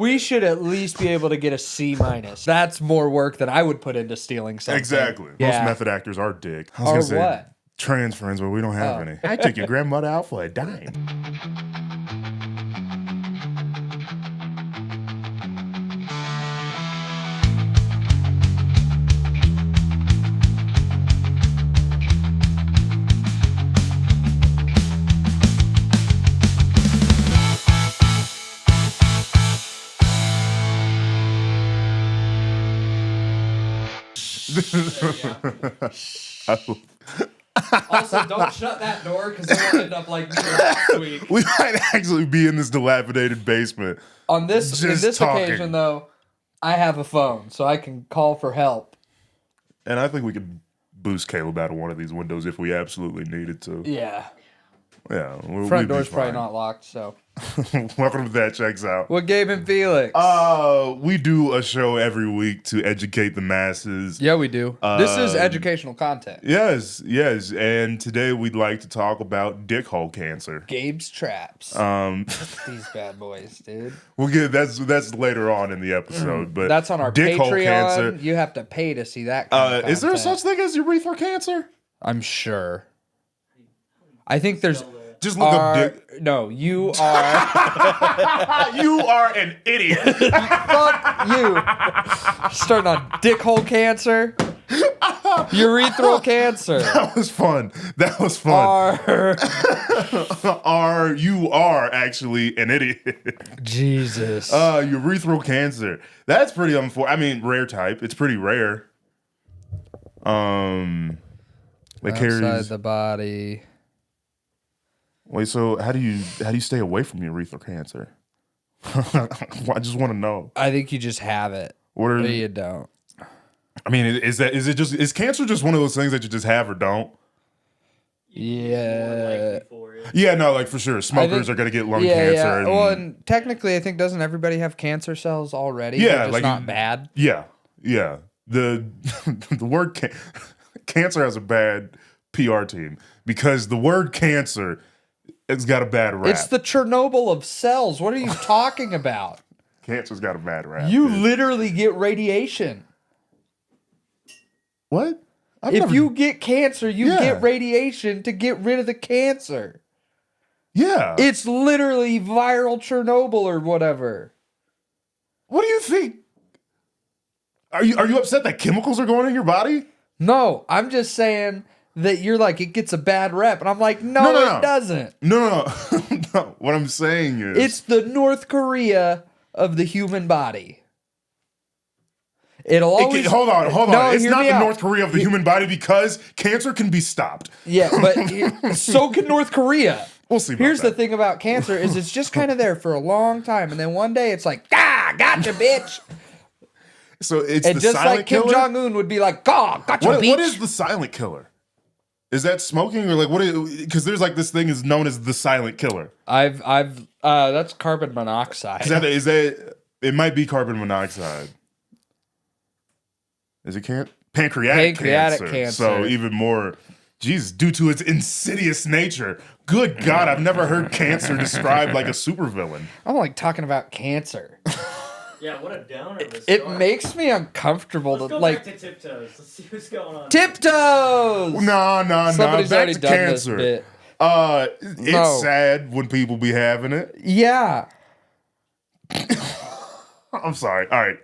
We should at least be able to get a C-. That's more work than I would put into stealing something. Exactly. Yeah. Most method actors are dick. I was Or gonna say what? trans friends, but we don't have any. I took your grandmother out for a dime. Also, don't shut that door because it'll end up like me last week. We might actually be in this dilapidated basement. In this talking. occasion, though, I have a phone, so I can call for help. And I think we could boost Caleb out of one of these windows if we absolutely needed to. Yeah. Yeah. Front door's probably not locked, so. Welcome to That Checks Out. What Gabe and Felix? We do a show every week to educate the masses. Yeah, we do. This is educational content. Yes. And today we'd like to talk about dick hole cancer. Gabe's traps. These bad boys, dude. We'll get that's later on in the episode, but That's on our dick hole Patreon. cancer. You have to pay to see that kind of Is there content. such thing as urethral cancer? I'm sure. I think there's... Just look up dick. No, you are... You are an idiot. Fuck you. Starting on dick hole cancer. Urethral cancer. That was fun. You are actually an idiot. Jesus. Urethral cancer. That's pretty rare type. It's pretty rare. It Outside carries the body. Wait, so how do you stay away from urethral cancer? I just want to know. I think you just have it. What are Or you don't. I mean, is cancer just one of those things that you just have or don't? Yeah. Yeah, no, like for sure. Smokers are gonna get lung cancer. Yeah. Well, and technically, I think doesn't everybody have cancer cells already? Yeah, They're just like not bad. Yeah. The the word cancer has a bad PR team because the word cancer it's got a bad rap. It's the Chernobyl of cells. What are you talking about? Cancer's got a bad rap. You literally get radiation. What? If you get cancer, you get radiation to get rid of the cancer. Yeah. It's literally viral Chernobyl or whatever. What do you think? Are you upset that chemicals are going in your body? No, I'm just saying that you're like, it gets a bad rep. And I'm like, no, it doesn't. No. No. What I'm saying is... It's the North Korea of the human body. It'll always... Hold on. No, It's hear not me the out. North Korea of the human body because cancer can be stopped. Yeah, but so can North Korea. We'll see about Here's that. the thing about cancer is it's just kind of there for a long time. And then one day it's like, gotcha, bitch. So it's And the just silent like Kim killer? Jong-un would be like, gotcha, bitch. What is the silent killer? Is that smoking or like what? Because there's like this thing is known as the silent killer. That's carbon monoxide. Is that it might be carbon monoxide. Is it pancreatic cancer? So even more, Jesus, due to its insidious nature. Good God, I've never heard cancer described like a supervillain. I don't like talking about cancer. Yeah, what a downer this It makes me uncomfortable Let's to go like back to tiptoes. Let's see what's going on. Tiptoes. No. Somebody's Back already to done cancer. this bit. It's No. sad when people be having it. Yeah. I'm sorry. All right.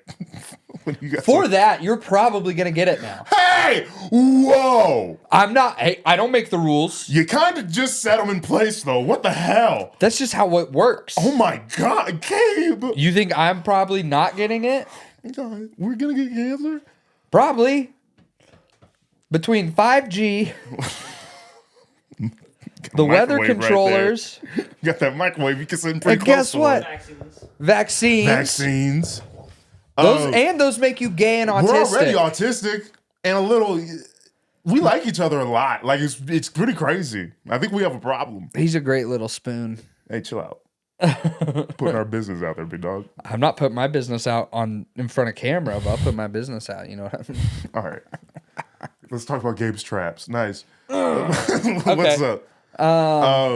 For that, you're probably gonna get it now. Hey! Whoa! I'm not. Hey, I don't make the rules. You kind of just set them in place, though. What the hell? That's just how it works. Oh my God, Gabe! You think I'm probably not getting it? God, we're gonna get cancer? Probably. Between 5G, the weather Microwave right controllers, there. You got that microwave. You can sit pretty and close guess to what? it. Vaccines. Vaccines. Vaccines. Those make you gay and autistic. We're already autistic and a little. We like each other a lot. Like it's pretty crazy. I think we have a problem. He's a great little spoon. Hey, chill out. Putting our business out there, big dog. I'm not putting my business out in front of camera, but I'll put my business out. You know what I mean? All right. Let's talk about Gabe's traps. Nice. What's up? How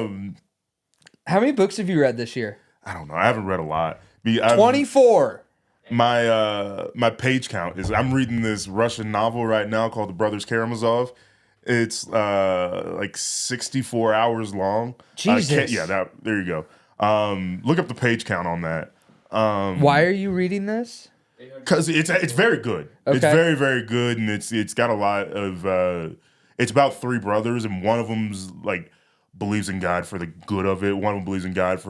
many books have you read this year? I don't know. I haven't read a lot. 24. My page count is. I'm reading this Russian novel right now called The Brothers Karamazov. It's like 64 hours long. Jesus. There you go. Look up the page count on that. Why are you reading this? Because it's very good. Okay. It's very, very good, and it's got a lot of. It's about three brothers, and one of them's like believes in God for the good of it. One of them believes in God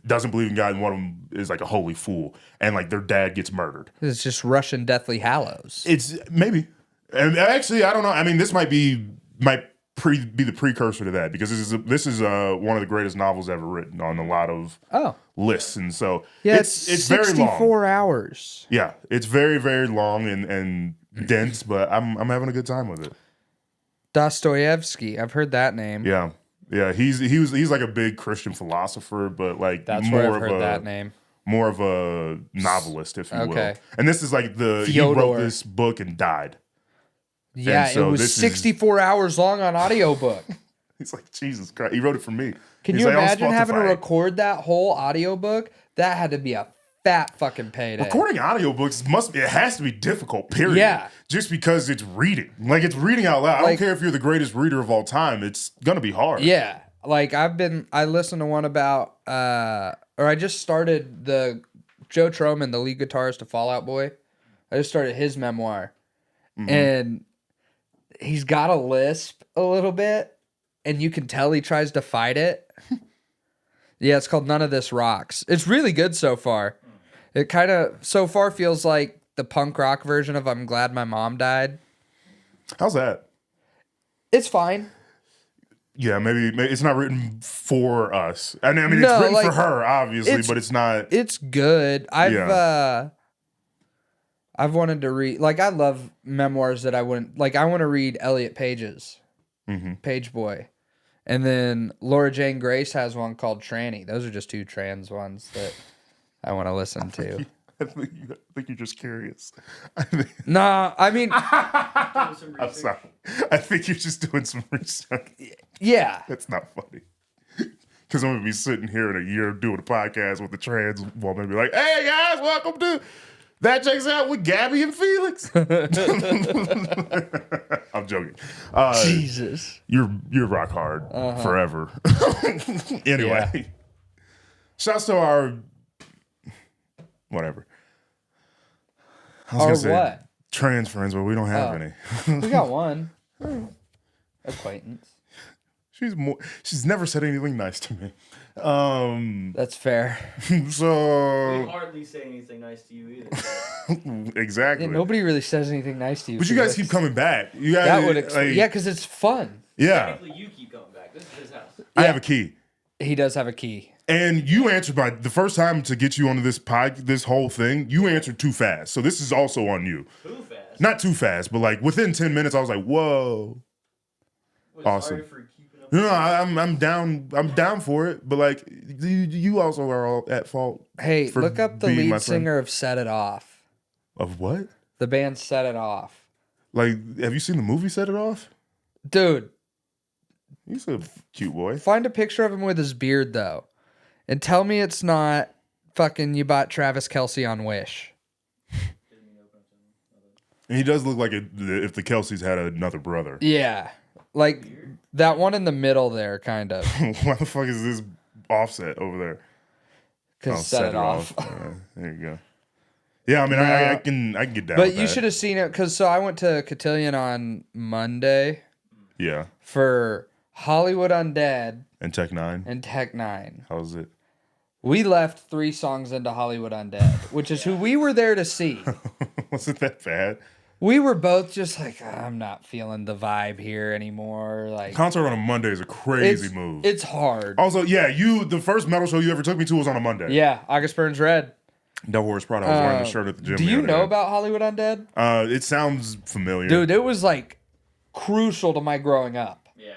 doesn't believe in God, and one of them is like a holy fool, and like their dad gets murdered. It's just Russian Deathly Hallows. It's maybe, and actually I don't know. I mean, this might be the precursor to that, because this is one of the greatest novels ever written on a lot of lists, and so it's very long. 64 hours. Yeah, it's very, very long and dense, but I'm having a good time with it. Dostoevsky, I've heard that name. Yeah, he's like a big Christian philosopher, but like that's where I've heard that name. More of a novelist, if you will. And this is like Fyodor. He wrote this book and died. Yeah, so it was 64 hours long on audiobook. He's like, Jesus Christ. He wrote it for me. Can you imagine having to record that whole audiobook? That had to be a fat fucking payday. Recording audiobooks it has to be difficult, period. Yeah. Just because it's reading. Like, it's reading out loud. I don't care if you're the greatest reader of all time. It's going to be hard. Yeah. Like, I listened to one about, I just started the Joe Troman, the lead guitarist of Fall Out Boy. I just started his memoir. Mm-hmm. And he's got a lisp a little bit, and you can tell he tries to fight it. Yeah, it's called None of This Rocks. It's really good so far. It kind of, so far, feels like the punk rock version of I'm Glad My Mom Died. How's that? It's fine. Yeah, maybe it's not written for us. I mean, it's written for her, obviously, but it's not. It's good. I've wanted to read, like, I love memoirs that I wouldn't, like, I want to read Elliot Page's, Page Boy. And then Laura Jane Grace has one called Tranny. Those are just two trans ones that I want to listen to. I think you're just curious. Nah, I mean... I'm sorry. I think you're just doing some research. Yeah. That's not funny. Because I'm going to be sitting here in a year doing a podcast with a trans woman and be like, hey, guys, welcome to... That checks out with Gabby and Felix. I'm joking. Jesus. You're rock hard forever. Anyway. Shouts to our... Whatever. I was our gonna say what? Trans friends, but we don't have any. We got one. Acquaintance. She's never said anything nice to me. That's fair. So we hardly say anything nice to you either. Exactly. Yeah, nobody really says anything nice to you. But you guys keep coming back. You guys, that would yeah, because it's fun. Yeah. Technically, you keep coming back. This is his house. I have a key. He does have a key. And you answered the first time to get you onto this whole thing, you answered too fast. So this is also on you. Too fast? Not too fast, but like within 10 minutes, I was like, whoa. Awesome. Sorry for keeping up. No, I'm down for it. But like, you also are all at fault. Hey, look up the lead singer of Set It Off. Of what? The band Set It Off. Like, have you seen the movie Set It Off? Dude. He's a cute boy. Find a picture of him with his beard, though. And tell me it's not fucking you bought Travis Kelce on Wish. And he does look like if the Kelce's had another brother. Yeah. Like that one in the middle there, kind of. Why the fuck is this Offset over there? Because Set It Off. There you go. Yeah, I mean, I can get down with that. But you should have seen it, because I went to Cotillion on Monday. Yeah. For Hollywood Undead. And Tech Nine. How was it? We left 3 songs into Hollywood Undead, which is who we were there to see. Wasn't that bad? We were both just like, I'm not feeling the vibe here anymore. Like, concert on a Monday is a crazy move. It's hard. Also, yeah, the first metal show you ever took me to was on a Monday. Yeah, August Burns Red. Devil Wears Prada. I was wearing the shirt at the gym. Do you know about Hollywood Undead? It sounds familiar. Dude, it was like crucial to my growing up. Yeah.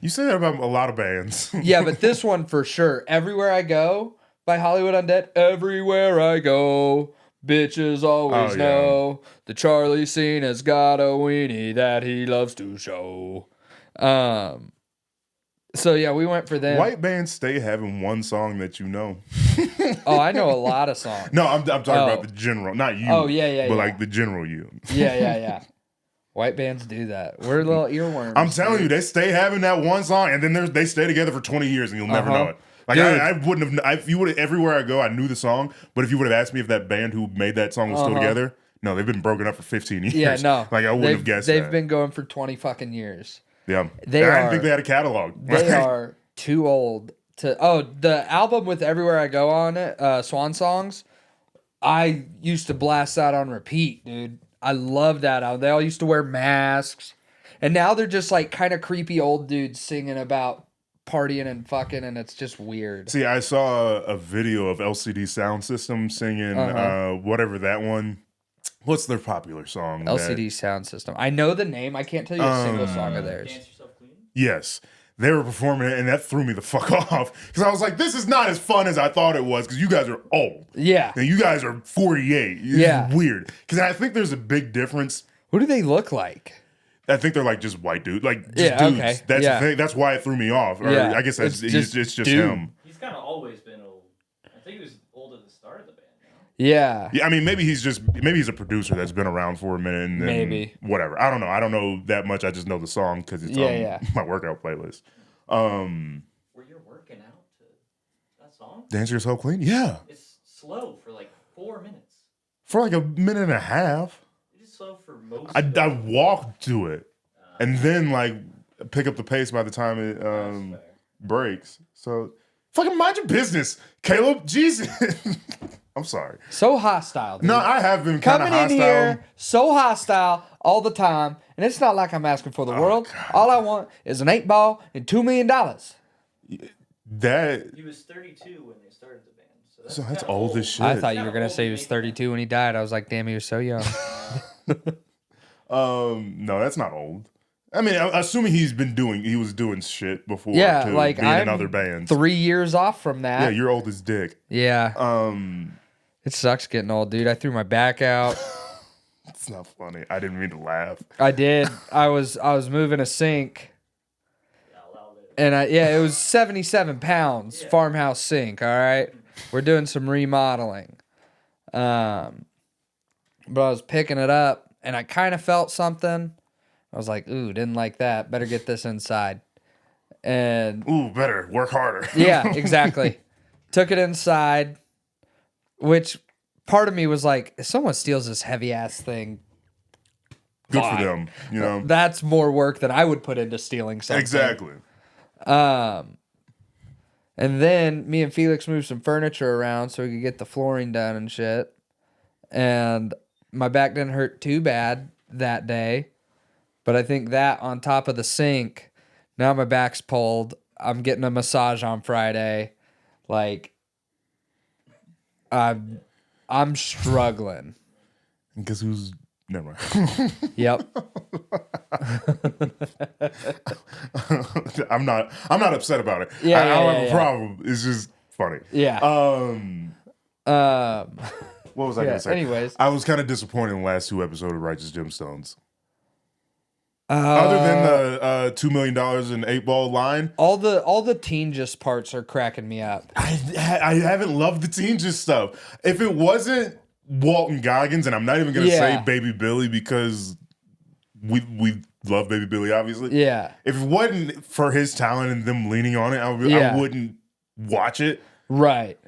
You say that about a lot of bands. Yeah, but this one for sure. Everywhere I Go by Hollywood Undead. Everywhere I go, bitches always know the Charlie scene has got a weenie that he loves to show. So yeah, we went for them. White bands stay having one song that you know. Oh, I know a lot of songs. No, I'm talking about the general, not you. Oh, yeah, but yeah. like the general you. Yeah. White bands do that. We're little earworms. I'm telling you, they stay having that one song, and then they stay together for 20 years, and you'll never know it. Like I wouldn't have. If you would everywhere I go, I knew the song. But if you would have asked me if that band who made that song was still together, no, they've been broken up for 15 years. Yeah, no. Like I wouldn't have guessed. They've been going for 20 fucking years. Yeah, I They didn't are- think they had a catalog. They are too old to. Oh, the album with Everywhere I Go on it, Swan Songs. I used to blast that on repeat, dude. I love that album. They all used to wear masks, and now they're just like kind of creepy old dudes singing about partying and fucking, and it's just weird. See, I saw a video of LCD Sound System singing whatever that one. What's their popular song? LCD Sound System. I know the name. I can't tell you a single song of theirs. Dance Yourself Clean? Yes. They were performing it, and that threw me the fuck off. Because I was like, this is not as fun as I thought it was, because you guys are old. Yeah. And you guys are 48. It's Yeah. weird. Because I think there's a big difference. What do they look like? I think they're like just white dudes. Like, just Yeah, dudes. okay. That's Yeah. the thing. That's why it threw me off. Or Yeah. I guess It's it's just just dude. him. He's kind of always been old. I think he was old at the start of the band. Yeah. Yeah, I mean, maybe he's a producer that's been around for a minute. And then Maybe. Whatever. I don't know. I don't know that much. I just know the song because it's on my workout playlist. Were you working out to that song? Dance Yourself Clean? Yeah. It's slow for like 4 minutes. For like a minute and a half. It is slow for most I of it. walked to it. And then like pick up the pace by the time it That's fair. breaks. So fucking mind your business, Caleb. Jesus. I'm sorry. So hostile, dude. No, I have been kind of Coming in hostile. here, so hostile all the time. And it's not like I'm asking for the world. God. All I want is an 8-ball and $2 million. That He was 32 when they started the band. so that's kinda old as shit. I thought you were going to say he was 32 when he died. I was like, damn, he was so young. No, that's not old. I mean, assuming he was doing shit before. Yeah, too, like being I'm in other bands. 3 years off from Yeah, that. you're old as dick. Yeah. It sucks getting old, dude. I threw my back out. It's not funny. I didn't mean to laugh. I did. I was moving a sink. I'll allow it. And it was 77 pounds farmhouse sink. All right, we're doing some remodeling. But I was picking it up, and I kind of felt something. I was like, "Ooh, didn't like that. Better get this inside." And Ooh, better work harder. yeah, exactly. Took it inside, which part of me was like, if someone steals this heavy ass thing, Good fine. for them. You know. That's more work than I would put into stealing something. Exactly. And then me and Felix moved some furniture around so we could get the flooring done and shit. And my back didn't hurt too bad that day. But I think that on top of the sink, now my back's pulled. I'm getting a massage on Friday. Like, I'm struggling. Because who's never mind. Yep. I'm not upset about it. Yeah, I don't have yeah. a problem. It's just funny. Yeah. What was I gonna say? Anyways. I was kind of disappointed in the last 2 episodes of Righteous Gemstones. Other than the $2 million and 8-ball line, all the teen just parts are cracking me up. I haven't loved the teen just stuff. If it wasn't Walton Goggins, and I'm not even gonna Yeah. say Baby Billy because we love Baby Billy, obviously. Yeah. If it wasn't for his talent and them leaning on it, I Yeah. wouldn't watch it. Right.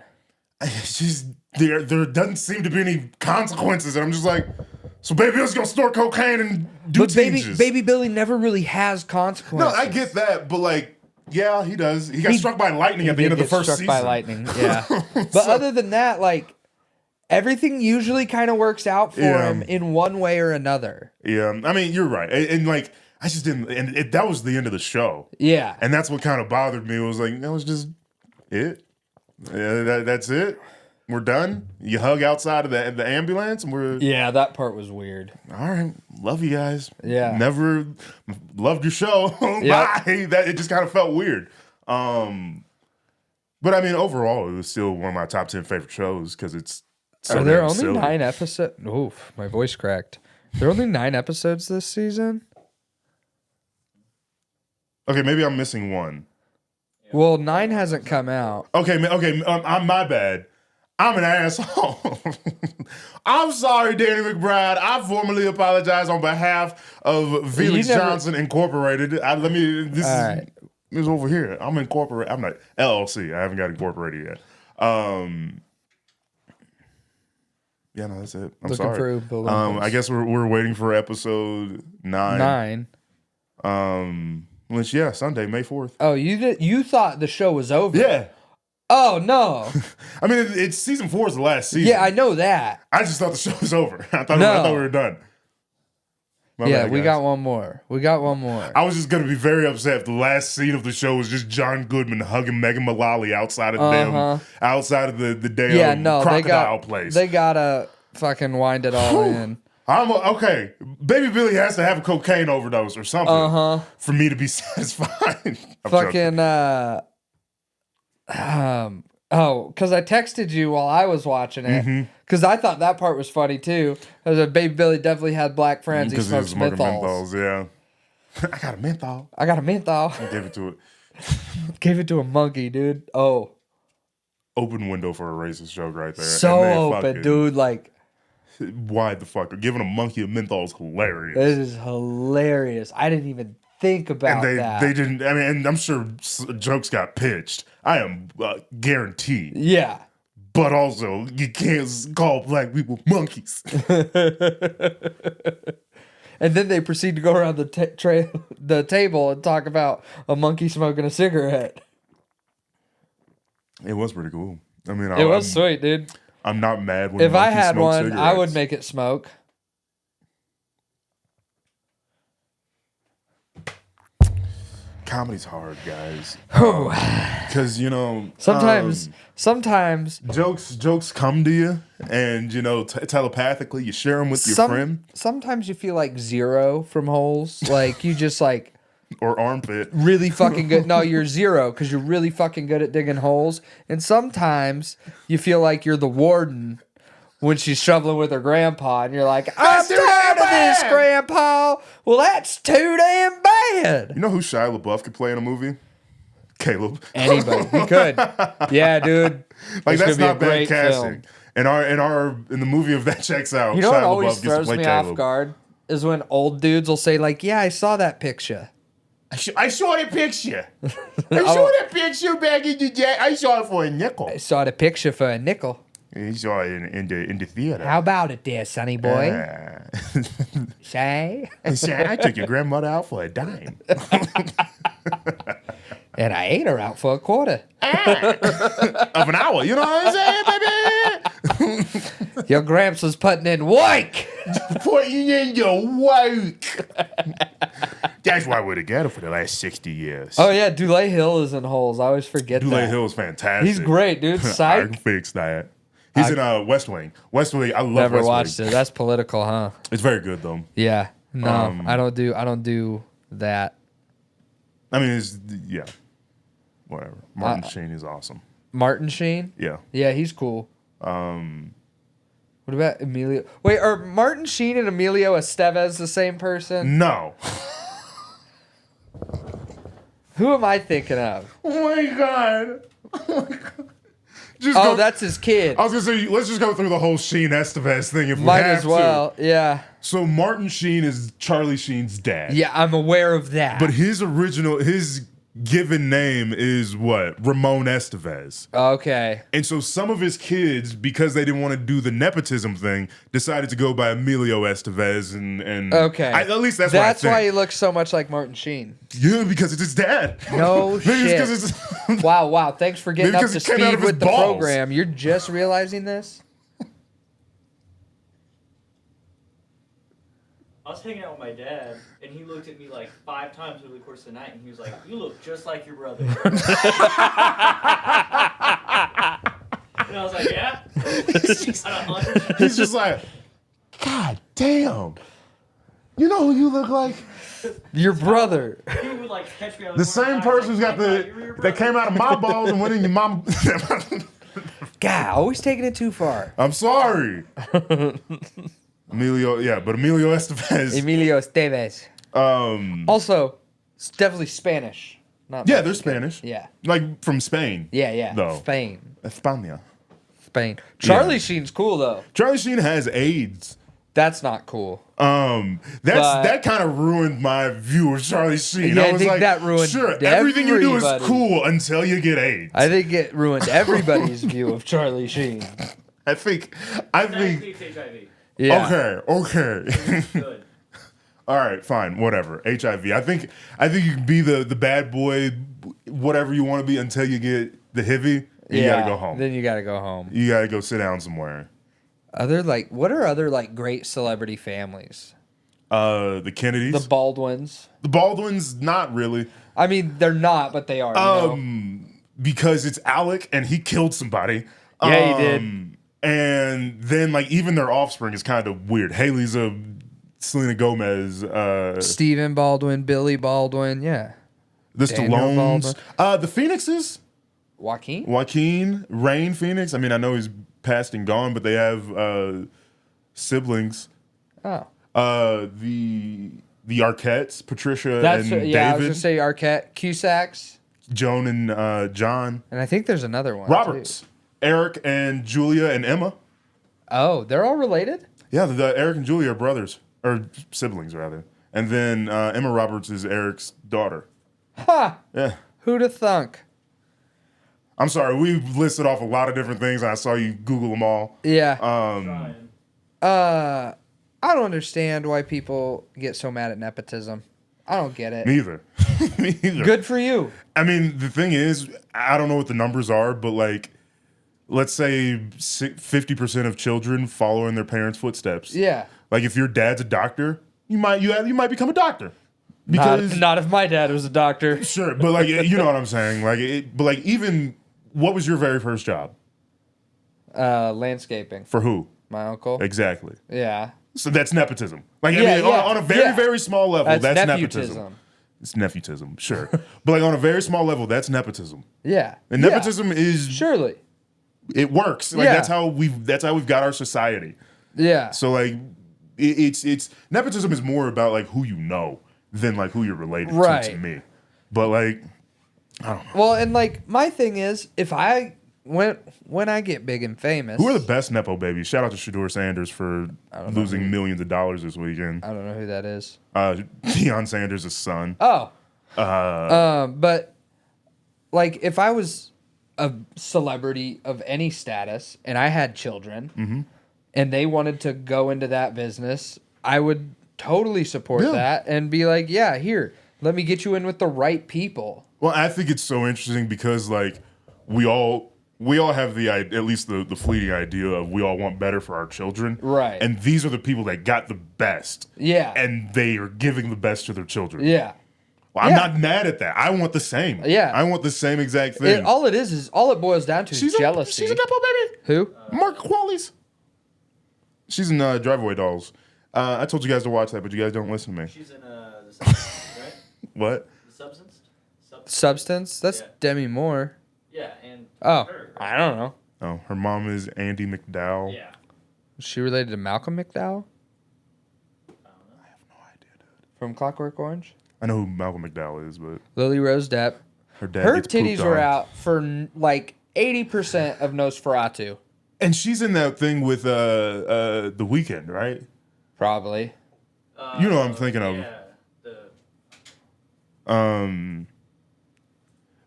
It's just there doesn't seem to be any consequences, and I'm just like, so Baby Billy's gonna snort cocaine and do But changes. baby Billy never really has No, consequences. I get that, but like, yeah, he does. He got struck by lightning at the He end of the gets first struck season. by lightning. Yeah. But other than that, like, everything usually kind of works out for Yeah. him in one way or another. Yeah, I mean, you're right, and like, I just didn't, and that was the end of the show, Yeah. and that's what kind of bothered me. It was like, that was just it. Yeah, that's it. We're done. You hug outside of the ambulance, and we're Yeah, that part was weird. all right. Love you guys. Yeah. Never loved your show. Yep. Bye. That it just kind of felt weird. But I mean, overall, it was still one of my top 10 favorite shows because it's so Are there damn only silly. 9 episodes? Oof, my voice cracked. There are only 9 episodes this season? Okay, maybe I'm missing one. Well, 9 hasn't come out. Okay, I'm my bad. I'm an asshole. I'm sorry, Danny McBride. I formally apologize on behalf of Felix Johnson Incorporated. This is over here. I'm incorporated. I'm not LLC. I haven't got incorporated yet. Yeah, no, that's it. I'm sorry. I guess we're waiting for episode 9. 9. Which Sunday, May 4th. Oh, you thought the show was over? Yeah. Oh no. I mean, it's season 4 is the last season. Yeah, I know that. I just thought the show was over. I thought we were done. My bad, we guys. got one more. I was just gonna be very upset if the last scene of the show was just John Goodman hugging Megan Mullally outside of the damn crocodile place. They gotta fucking wind it all in. I'm okay. Baby Billy has to have a cocaine overdose or something for me to be satisfied. Fucking because I texted you while I was watching it because I thought that part was funny too. Because Baby Billy definitely had black friends. He smokes menthols. Yeah. I got a menthol. I gave it to it. Gave it to a monkey, dude. Oh. Open window for a racist joke right there. So open, dude. Like. Why the fuck? Giving a monkey a menthol is hilarious. This is hilarious. I didn't even think about that. They didn't. I mean, and I'm sure jokes got pitched. I am guaranteed. Yeah. But also, you can't call black people monkeys. And then they proceed to go around the table and talk about a monkey smoking a cigarette. It was pretty cool. I mean, it was sweet, dude. I'm not mad when if I had one, cigarettes. I would make it smoke. Comedy's hard, guys. Because sometimes jokes come to you, and telepathically you share them with your friend. Sometimes you feel like Zero from Holes, like you just like or Armpit, really fucking good. No, you're Zero because you're really fucking good at digging holes. And sometimes you feel like you're the warden when she's shoveling with her grandpa, and you're like, I'm tired of this, Grandpa. Well, that's too damn bad. You know who Shia LaBeouf could play in a movie? Caleb. Anybody. He could. Yeah, dude. Like, that's not bad casting. In the movie, if that checks out, you know what always throws me off guard is when old dudes will say, like, yeah, I saw that picture. I saw the picture. I saw the picture back in the day. I saw it for a nickel. I saw the picture for a nickel. You saw it in the theater. How about it there, sonny boy? Say? I took your grandmother out for a dime. And I ate her out for a quarter. Of an hour. You know what I'm saying, baby? Your gramps was putting in work. Putting in your work. That's why we're together for the last 60 years. Oh, yeah. Dulé Hill is in Holes. I always forget that. Dulé Hill is fantastic. He's great, dude. Psych. I can fix that. He's in West Wing. West Wing, I love West Wing. Never watched it. That's political, huh? It's very good, though. Yeah. No, I don't do that. I mean, whatever. Martin Sheen is awesome. Martin Sheen? Yeah. Yeah, he's cool. What about Emilio? Wait, are Martin Sheen and Emilio Estevez the same person? No. Who am I thinking of? Oh my god. That's his kid. I was gonna say, let's just go through the whole Sheen Estevez thing if we Might have as well, to. Yeah. So Martin Sheen is Charlie Sheen's dad. Yeah, I'm aware of that. But his given name is what? Ramon Estevez. Okay. And so some of his kids, because they didn't want to do the nepotism thing, decided to go by Emilio Estevez and okay. At least that's why he looks so much like Martin Sheen. Yeah, because it's his dad. No shit. Wow. Thanks for getting up to speed with the balls. program. You're just realizing this? I was hanging out with my dad, and he looked at me like 5 times over the course of the night, and he was like, "You look just like your brother." And I was like, "Yeah." He's just like, God damn. You know who you look like? Your brother. He would like catch me out of the same person who's got that came out of my balls and went in your mom. God, always taking it too far. I'm sorry. Emilio Estevez. Emilio Estevez. Also, it's definitely Spanish. Not Yeah, they're Mexican. Spanish. Yeah. Like from Spain. Yeah. Though. Spain. España. Charlie Sheen's cool though. Charlie Sheen has AIDS. That's not cool. That kind of ruined my view of Charlie Sheen. Yeah, I I was think like, that ruined sure, everything you do is everybody. cool until you get AIDS. I think it ruined everybody's view of Charlie Sheen. I think. It's HIV. Yeah. Okay. Good. All right, fine, whatever. HIV. I think you can be the bad boy, whatever you want to be until you get the HIV. You gotta go home. Then you gotta go home. You gotta go sit down somewhere. What are other like great celebrity families? The Kennedys, The Baldwins. the Baldwins, not really. I mean, they're not, but they are. You know? Because it's Alec and he killed somebody. Yeah, he did. And then like even their offspring is kind of weird. Haley's a Selena Gomez. Stephen Baldwin, Billy Baldwin, yeah. The Daniel Stallones. The Phoenixes. Joaquin? Rain Phoenix. I mean, I know he's passed and gone, but they have siblings. Oh. The Arquettes, Patricia That's and yeah, I was David, gonna say Arquette, Cusacks, Joan and John, and I think there's another one. Roberts, Too. Eric and Julia and Emma. Oh, they're all related? Yeah, the Eric and Julia are brothers or siblings rather, and then Emma Roberts is Eric's daughter. Ha! Yeah. Who'da thunk? I'm sorry, we've listed off a lot of different things, and I saw you Google them all. Yeah. Trying. I don't understand why people get so mad at nepotism. I don't get it. Neither. Neither. Good for you. I mean, the thing is, I don't know what the numbers are, but like, let's say 50% of children follow in their parents' footsteps. Yeah. Like, if your dad's a doctor, you might become a doctor. Because Not if my dad was a doctor. sure, but like, you know what I'm saying. Like, but like, even what was your very first job? Landscaping. For who? My uncle. Exactly. Yeah. So that's nepotism. Like, Yeah, I mean, yeah, on a very, yeah. very small level, that's nepotism. nepotism. It's nepotism, sure. But like on a very small level, that's nepotism. Yeah. And Yeah. nepotism is Surely. it works. Like Yeah. that's how we've got our society. Yeah. So like it's nepotism is more about like who you know than like who you're related to Right. me. But like Well, and like my thing is, if I when I get big and famous, who are the best Nepo babies? Shout out to Shador Sanders for losing millions of dollars this weekend. I don't know who that is. Deion Sanders' son. Oh. But like if I was a celebrity of any status and I had children and they wanted to go into that business, I would totally support that and be like, yeah, here, let me get you in with the right people. Well, I think it's so interesting because like we all have at least the fleeting idea of we all want better for our children. Right. And these are the people that got the best. Yeah. And they are giving the best to their children. Yeah. Well, I'm Yeah. not mad at that. I want the same. Yeah. I want the same exact thing. All it boils down to is jealousy. She's a Nepo baby. Who? Mark Qualley's. She's in Driveway Dolls. I told you guys to watch that, but you guys don't listen to me. She's in The Substance, right? What? The Substance? Substance? That's Yeah. Demi Moore. Yeah, and Oh, her. I don't know. Oh, her mom is Andy McDowell. Yeah. Is she related to Malcolm McDowell I don't know. I have no idea, dude. from Clockwork Orange? I know who Malcolm McDowell is, but Lily Rose Depp. her dad Her gets pooped titties were on. out for like 80% of Nosferatu. And she's in that thing with The Weeknd, right? Probably. You know what I'm thinking of. Yeah. The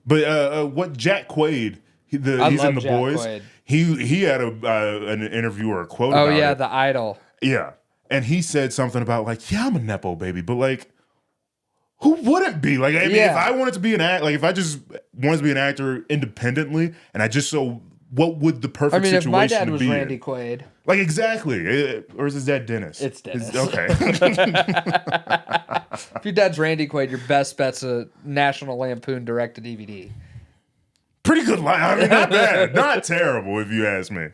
But what Jack Quaid, he's love in The Jack Boys. Quaid. He had an interview or a quote. Oh, about yeah, it. The Idol. Yeah, and he said something about like, yeah, I'm a Nepo baby, but like, who wouldn't be? Like, I mean, Yeah. if I wanted to be an act, like if I just wanted to be an actor independently, and I just what would the perfect I mean, if situation my dad was be Randy in? Quaid. Like exactly, or is his dad Dennis? It's Dennis. Okay. If your dad's Randy Quaid, your best bet's a National Lampoon direct-to-DVD. Pretty good line. I mean, not bad, not terrible if you ask me.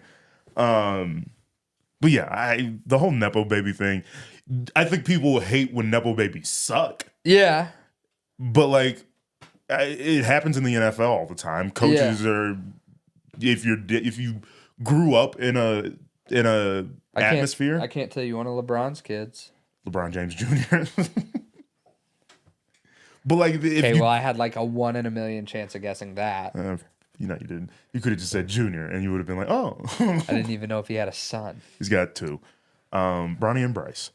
But yeah, the whole Nepo baby thing. I think people hate when Nepo babies suck, Yeah. but like it happens in the NFL all the time. Coaches are if you grew up in a atmosphere. I can't tell you one of LeBron's kids. LeBron James Jr. But like, if Okay, you, well, I had like a 1 in a million chance of guessing that. you didn't. You could have just said Junior, and you would have been like, oh. I didn't even know if he had a son. He's got 2, Bronny and Bryce,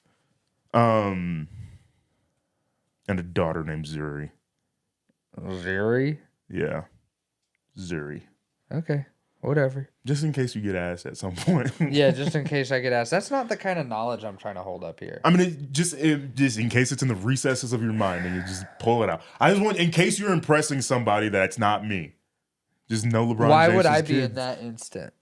and a daughter named Zuri. Zuri? Yeah, Zuri. Okay, whatever. Just in case you get asked at some point. Yeah, just in case I get asked. That's not the kind of knowledge I'm trying to hold up here. I mean, just in case it's in the recesses of your mind and you just pull it out. I just want, in case you're impressing somebody that's not me, just know LeBron Why James would I is be kid. in that instant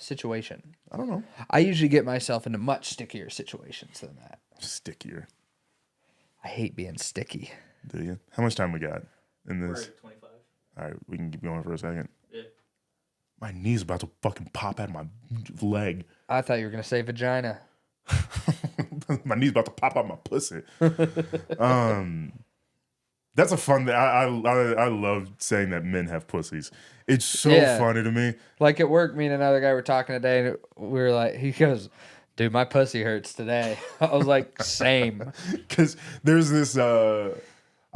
situation? I don't know. I usually get myself into much stickier situations than that. Stickier. I hate being sticky. Do you? How much time we got in We're this? at 25. All right, we can keep going for a second. Yeah. My knee's about to fucking pop out of my leg. I thought you were gonna say vagina. My knee's about to pop out my pussy. That's a fun. I love saying that men have pussies. It's so funny to me. Like at work, me and another guy were talking today, and we were like, he goes, "Dude, my pussy hurts today." I was like, "Same." Because there's this.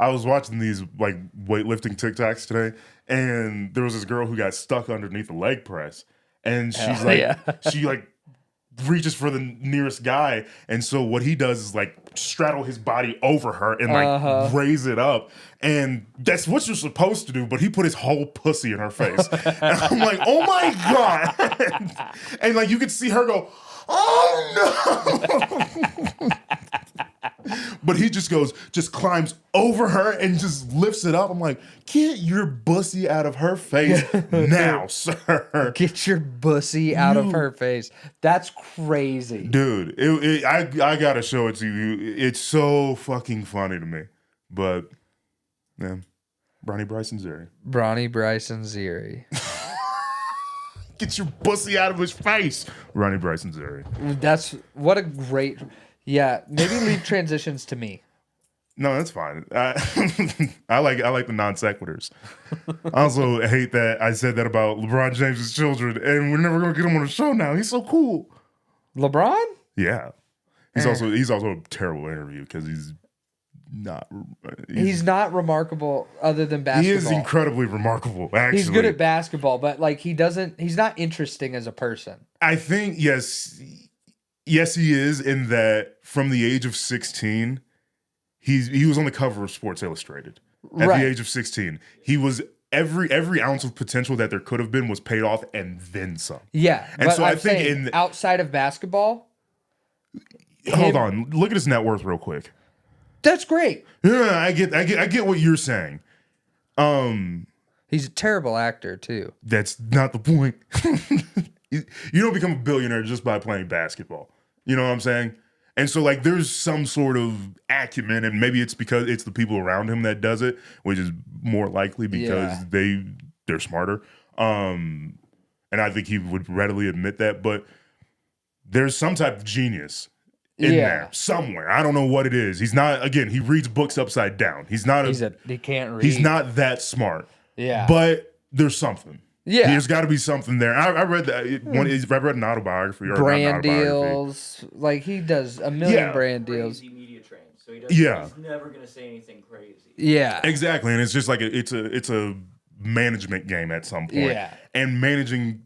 I was watching these like weightlifting TikToks today, and there was this girl who got stuck underneath the leg press, and she's she like reaches for the nearest guy, and so what he does is like straddle his body over her and like raise it up, and that's what you're supposed to do, but he put his whole pussy in her face. And I'm like, oh my god. And like you could see her go, oh no. But he just climbs over her and just lifts it up. I'm like, get your bussy out of her face now, sir. Get your bussy out of her face. That's crazy. Dude, I gotta show it to you. It's so fucking funny to me. But, yeah, Bronny, Bryce, and Zuri. Bronny, Bryce, and Zuri. Get your bussy out of his face. Bronny, Bryce, and Zuri. That's what a great... Yeah, maybe leave transitions to me. No, that's fine. I like the non sequiturs. I also hate that I said that about LeBron James's children, and we're never gonna get him on the show now. He's so cool. LeBron? Yeah, he's also a terrible interview because he's not. He's not remarkable other than basketball. He is incredibly remarkable. Actually, he's good at basketball, but like he's not interesting as a person. I think yes, he is in that from the age of 16. He was on the cover of Sports Illustrated at the age of 16. He was every ounce of potential that there could have been was paid off and then some. Yeah, and so I think outside of basketball. Hold on, look at his net worth real quick. That's great. Yeah, I get what you're saying. He's a terrible actor too. That's not the point. You don't become a billionaire just by playing basketball. You know what I'm saying? And so, like, there's some sort of acumen, and maybe it's because it's the people around him that does it, which is more likely because they're smarter. And I think he would readily admit that. But there's some type of genius in there somewhere. I don't know what it is. He's not. Again, he reads books upside down. He can't read. He's not that smart. Yeah, but there's something. Yeah, there's got to be something there. I read that. I read an autobiography or brand deals. Like he does a million brand deals. Media trained, so he doesn't. Yeah, he's never gonna say anything crazy. Yeah, exactly. And it's just like it's a management game at some point. Yeah, and managing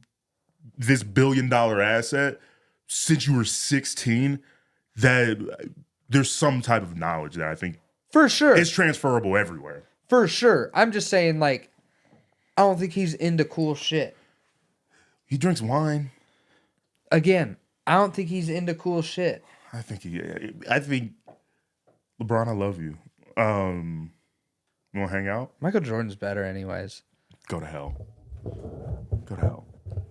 this $1 billion asset since you were 16, that there's some type of knowledge that I think for sure is transferable everywhere. For sure. I'm just saying, like, I don't think he's into cool shit. He drinks wine. Again, I don't think he's into cool shit. I think LeBron, I love you. You want to hang out? Michael Jordan's better anyways. Go to hell. Go to hell.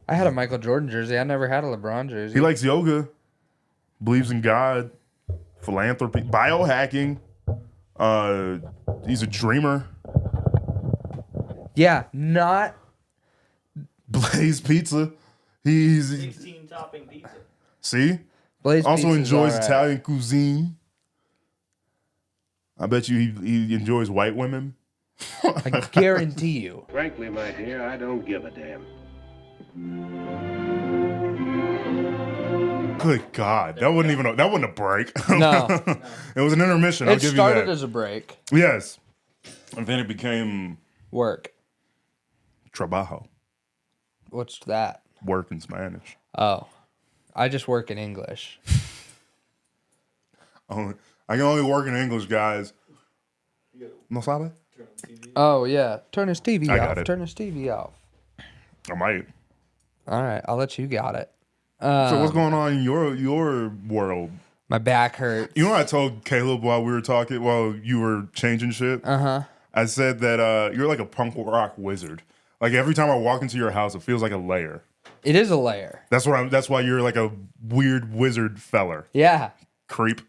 I had a Michael Jordan jersey. I never had a LeBron jersey. He likes yoga, believes in God, philanthropy, biohacking. He's a dreamer. Yeah, not Blaze Pizza. He's 16 topping pizza. See? Blaze also enjoys right. Italian cuisine. I bet you he enjoys white women. I guarantee you. Frankly, my dear, I don't give a damn. Good God, that wasn't a break. No. It was an intermission. I'll It give you started that. as a break. Yes, and then it became Work. trabajo, What's that? work in Spanish. Oh. I just work in English. I can only work in English, guys. No sabe? Turn on the TV. Oh, yeah. Turn his TV I off. got it. Turn his TV off. I might. All right. I'll let you got it. So what's going on in your world? My back hurts. You know what I told Caleb while we were talking, while you were changing shit? Uh-huh. I said that you're like a punk rock wizard. Like every time I walk into your house, it feels like a lair. It is a layer. That's why you're like a weird wizard feller. Yeah. Creep.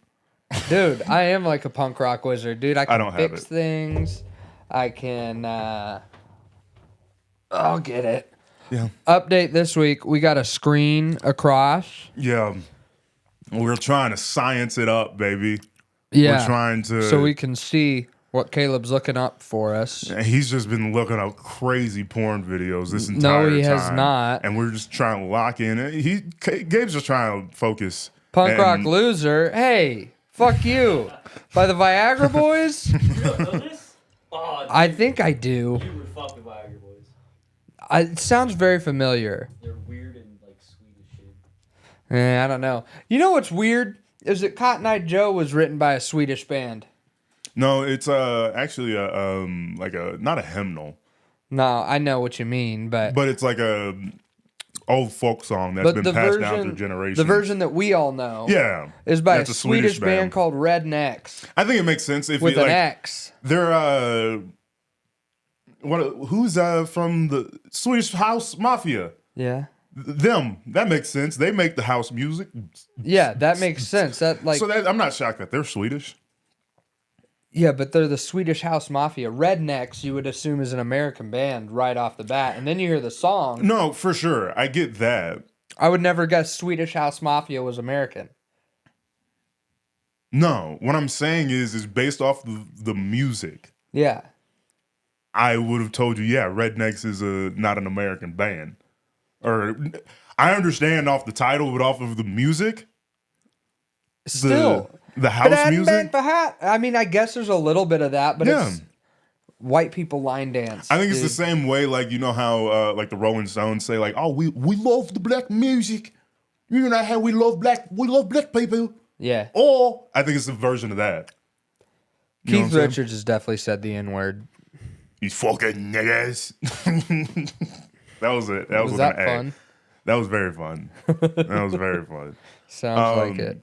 Dude, I am like a punk rock wizard. Dude, I can don't have fix it. things. I can, I'll get it. Yeah. Update this week. We got a screen across. Yeah. We're trying to science it up, baby. Yeah. We're trying to. So we can see what Caleb's looking up for us. He's just been looking up crazy porn videos this entire time. No, he has not. And we're just trying to lock in. Gabe's just trying to focus. Punk rock And- loser. Hey, fuck you. By the Viagra Boys? You don't know this? Oh, dude, I think I do. you would fuck with Viagra Boys. It sounds very familiar. They're weird and like Swedish shit. I don't know. You know what's weird? Is that Cotton Eye Joe was written by a Swedish band. No, it's actually not a hymnal, No, I know what you mean, but but it's like a old folk song that's been passed down through generations. the version that we all know, yeah, is by that's a Swedish band called Rednecks I think it makes sense if with you, an like, X. they're who's from the Swedish House Mafia? Yeah, Them. That makes sense. They make the house music. yeah, that makes sense. That like So I'm not shocked that they're Swedish. yeah, but they're the Swedish House Mafia. Rednecks, you would assume is an American band right off the bat, and then you hear the song. No, for sure. I get that. I would never guess Swedish House Mafia was American. No, what I'm saying is based off the music. Yeah, I would have told you, yeah, Rednecks is not an American band. Or I understand off the title, but off of the music, still. the house music. I mean, I guess there's a little bit of that, but Yeah. it's white people line dance. I think it's the dude. same way, like you know how like the Rolling Stones say, like, oh, we love the black music. You know how we love black people. Yeah. Or I think it's a version of that. You know what I'm Keith saying? Richards has definitely said the N word. You fucking niggas. That was it. That was, Was with that an A. fun? That was very fun. That was very fun. Sounds like it.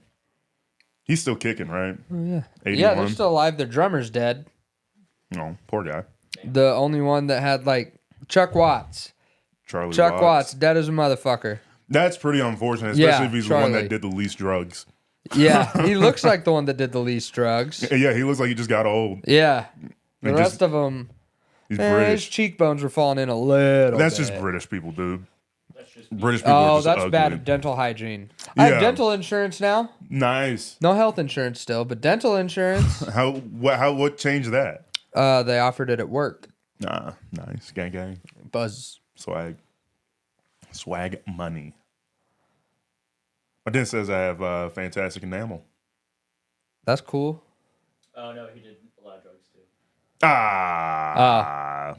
He's still kicking, right? Oh, yeah. 81. Yeah, they're still alive. Their drummer's dead. No, poor guy. The only one that had like Chuck Watts. Charlie Chuck Watts, dead as a motherfucker. That's pretty unfortunate, especially Yeah, if he's the one Charlie. that did the least drugs. Yeah, he looks like the one that did the least drugs. Yeah, he looks like he just got old. Yeah. The And rest just- of them, He's his British. cheekbones were falling in a little That's bit. just British people, dude. That's just British people are Oh, just that's ugly. bad dental hygiene. I Yeah. have dental insurance now. Nice. No health insurance still, but dental insurance. What changed that? They offered it at work. Nah, nice. Gang gang. Buzz. Swag money. My dentist says I have fantastic enamel. That's cool. Oh no, he did a lot of drugs too.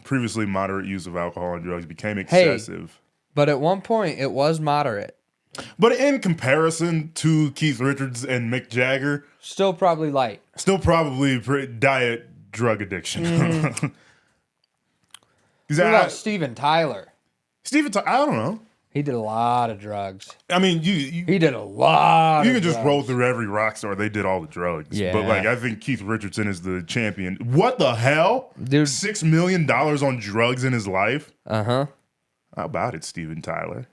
Previously moderate use of alcohol and drugs became excessive. But at one point, it was moderate. But in comparison to Keith Richards and Mick Jagger, Still probably light. still probably diet drug addiction. What about Steven Tyler? Steven, I don't know. He did a lot of drugs. I mean, you He did a lot. you of can just drugs. roll through every rock star. They did all the drugs. Yeah. But like, I think Keith Richardson is the champion. What the hell? Dude. $6 million on drugs in his life? Uh-huh. How about it, Steven Tyler?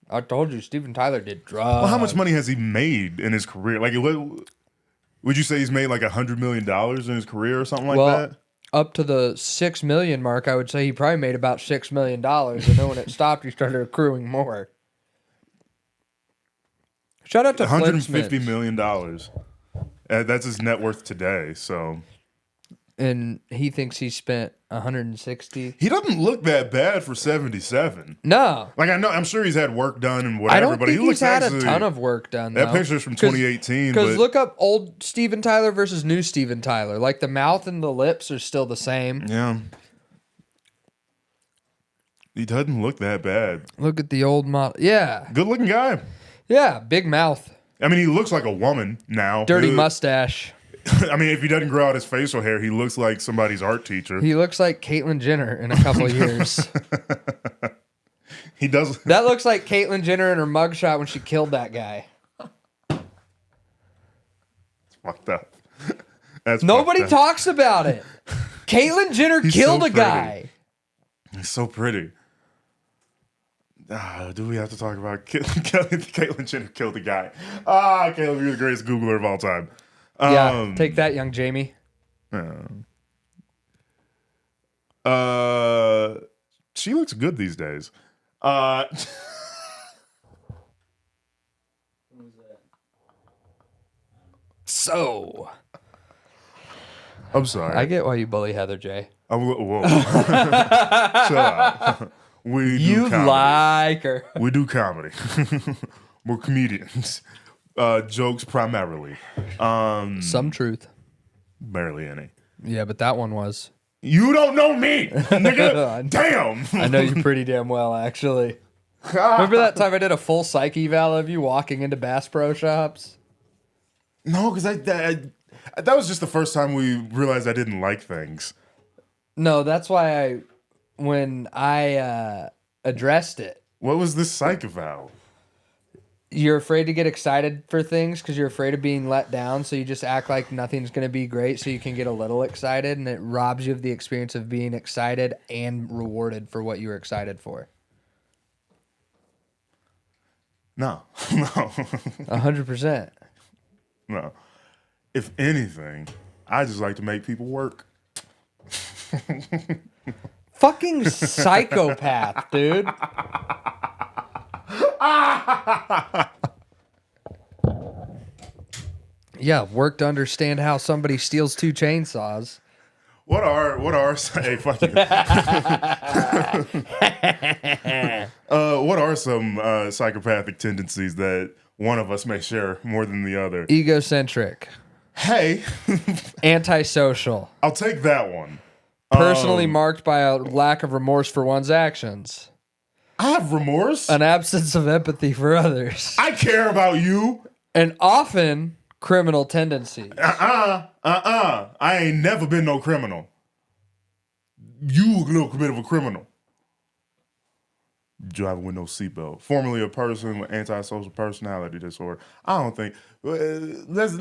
I told you, Steven Tyler did drugs. Well, how much money has he made in his career? Like, would you say he's made like $100 million in his career or something like that? Up to the 6 million mark, I would say he probably made about $6 million. And then when it stopped, he started accruing more. Shout out to $150 million. That's his net worth today. So And he thinks he spent 160. He doesn't look that bad for 77. No. Like, I'm sure he's had work done and I whatever, don't but think he looks he's had actually, a ton of work done, that though. picture's from 2018. Because But look up old Steven Tyler versus new Steven Tyler. Like, the mouth and the lips are still the same. yeah. He doesn't look that bad. Look at the old model. Yeah. Good looking guy. Yeah, big mouth. I mean, he looks like a woman now. Dirty mustache. I mean, if he doesn't grow out his facial hair, he looks like somebody's art teacher. He looks like Caitlyn Jenner in a couple of years. He does. That looks like Caitlyn Jenner in her mugshot when she killed that guy. Fucked up. That's Nobody fucked up. talks about it. Caitlyn Jenner He's killed so a guy. He's so pretty. Do we have to talk about Caitlyn Jenner killed a guy? Caleb, you're the greatest Googler of all time. Yeah, take that, young Jamie. She looks good these days. So, I'm sorry. I get why you bully Heather J. Whoa. Shut up. We do You comedy. like her. We do comedy. We're comedians. Jokes primarily. Some truth. Barely any. Yeah, but that one was. You don't know me, nigga. Damn. I know you pretty damn well, actually. Remember that time I did a full psych eval of you walking into Bass Pro Shops? No, because that was just the first time we realized I didn't like things. No, that's why when I addressed it. What was this psych eval? You're afraid to get excited for things because you're afraid of being let down, so you just act like nothing's going to be great so you can get a little excited, and it robs you of the experience of being excited and rewarded for what you were excited for. No. No. 100%. No. If anything, I just like to make people work. Fucking psychopath, dude. Yeah, work to understand how somebody steals 2 chainsaws. What are hey, fuck you. What are some psychopathic tendencies that one of us may share more than the other? Egocentric. Hey, Antisocial. I'll take that one. Personally marked by a lack of remorse for one's actions. I have remorse. An absence of empathy for others. I care about you. And often criminal tendencies. I ain't never been no criminal. You a little bit of a criminal. Driving with no seatbelt. Formerly a person with antisocial personality disorder. I don't think. Let's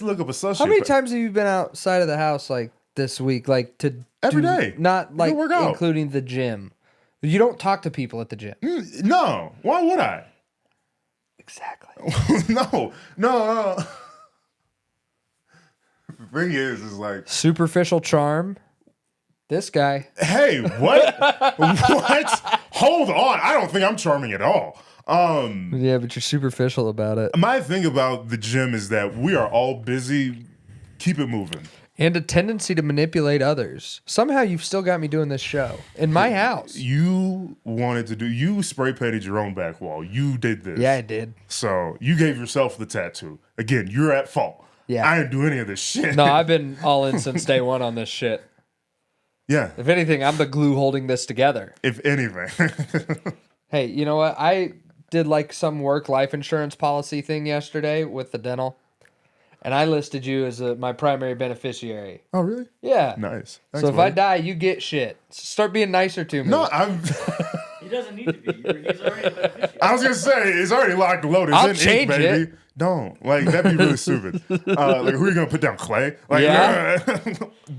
look up a sociopath. How many times have you been outside of the house like this week? Like Every day. Not like work out. including the gym. You don't talk to people at the gym. No. Why would I? Exactly. No. The thing is like Superficial charm. This guy. Hey, what? What? Hold on. I don't think I'm charming at all. Yeah, but you're superficial about it. My thing about the gym is that we are all busy. Keep it moving. And a tendency to manipulate others. Somehow you've still got me doing this show in my house. You spray painted your own back wall. You did this. Yeah, I did. So you gave yourself the tattoo. Again, you're at fault. Yeah. I didn't do any of this shit. No, I've been all in since day one on this shit. Yeah. If anything, I'm the glue holding this together. If anything. Hey, you know what? I did like some work life insurance policy thing yesterday with the dental. And I listed you as my primary beneficiary. Oh, really? Yeah. Nice. So Thanks, if I buddy. die, you get shit. Start being nicer to me. No, I'm. He doesn't need to be. He's already a beneficiary. I was gonna say it's already locked and loaded. It's I'll in change ink, baby. it. Don't that'd be really stupid. Like who are you gonna put down, Clay? Like Yeah.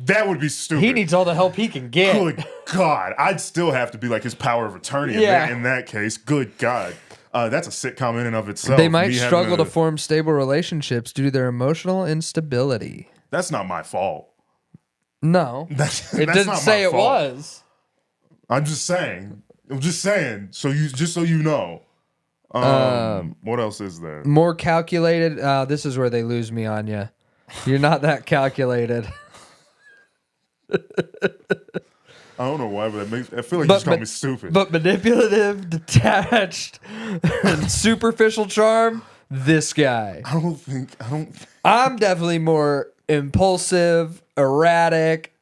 that would be stupid. He needs all the help he can get. Good God, I'd still have to be like his power of attorney Yeah. in that case. Good God, that's a sitcom in and of itself. They might Me having struggle to a- form stable relationships due to their emotional instability. That's not my fault. No. That's It that's didn't not say my it fault. was. I'm just saying. So you know. What else is there? More calculated. This is where they lose me on you. You're not that calculated. I don't know why, but I feel like you just called me stupid. But manipulative, detached, and superficial charm, this guy. I don't. I'm definitely more impulsive, erratic.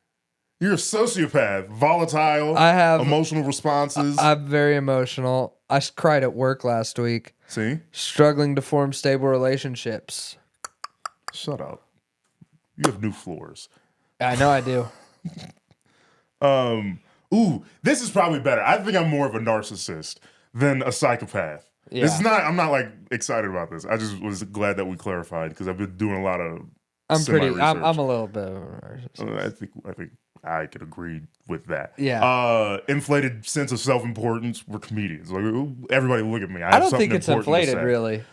You're a sociopath, volatile. I have emotional responses. I'm very emotional. I cried at work last week. See? Struggling to form stable relationships. Shut up. You have new floors. I know I do. Ooh, this is probably better. I think I'm more of a narcissist than a psychopath. Yeah. It's not. I'm not like excited about this. I just was glad that we clarified because I've been doing a lot of. I'm a little bit of a narcissist. I think I could agree with that. Yeah. Inflated sense of self-importance. We're comedians. Like everybody, look at me. I don't think it's inflated, really.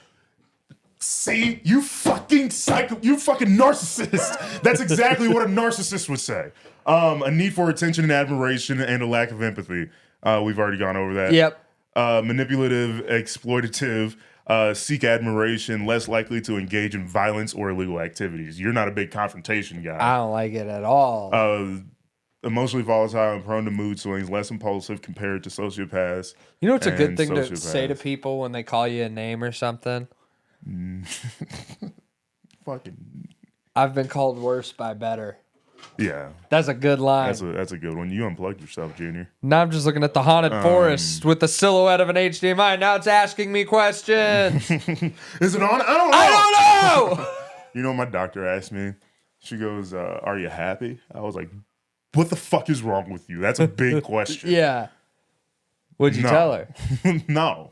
See, you fucking narcissist. That's exactly what a narcissist would say. A need for attention and admiration and a lack of empathy. We've already gone over that. Yep. Manipulative, exploitative, seek admiration, less likely to engage in violence or illegal activities. You're not a big confrontation guy. I don't like it at all. Emotionally volatile and prone to mood swings, less impulsive compared to sociopaths. You know what's a good thing to say to people when they call you a name or something? Fucking. I've been called worse by better. Yeah. That's a good line. That's a good one. You unplugged yourself, Junior. Now I'm just looking at the haunted forest with the silhouette of an HDMI. Now it's asking me questions. Is it on? I don't know. You know what my doctor asked me? She goes, are you happy? I was like, what the fuck is wrong with you? That's a big question. Yeah. What'd you tell her? No.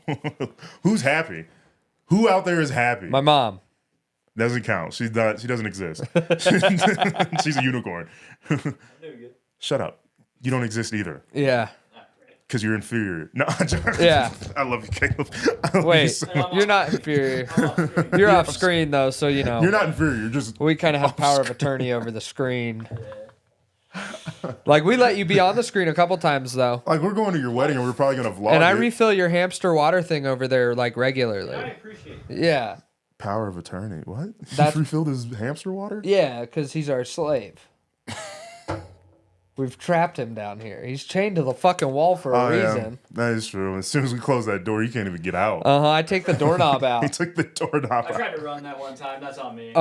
Who's happy? Who out there is happy? My mom. Doesn't count. She's not. She doesn't exist. She's a unicorn. Shut up. You don't exist either. Yeah. Because you're inferior. No. Yeah. I love you, Caleb. Wait, you're not inferior. You're off screen though, so you know. You're not inferior. You're just. We kind of have power of attorney over the screen. Like we let you be on the screen a couple times though. Like we're going to your wedding and we're probably gonna vlog. And I it. refill your hamster water thing over there like regularly. I appreciate it. Yeah. Power of attorney. What? That's- He refilled his hamster water? Yeah, because he's our slave. We've trapped him down here. He's chained to the fucking wall for a reason. That is true. As soon as we close that door, you can't even get out. I take the doorknob He out. took the doorknob I out. tried to run that one time. That's on me.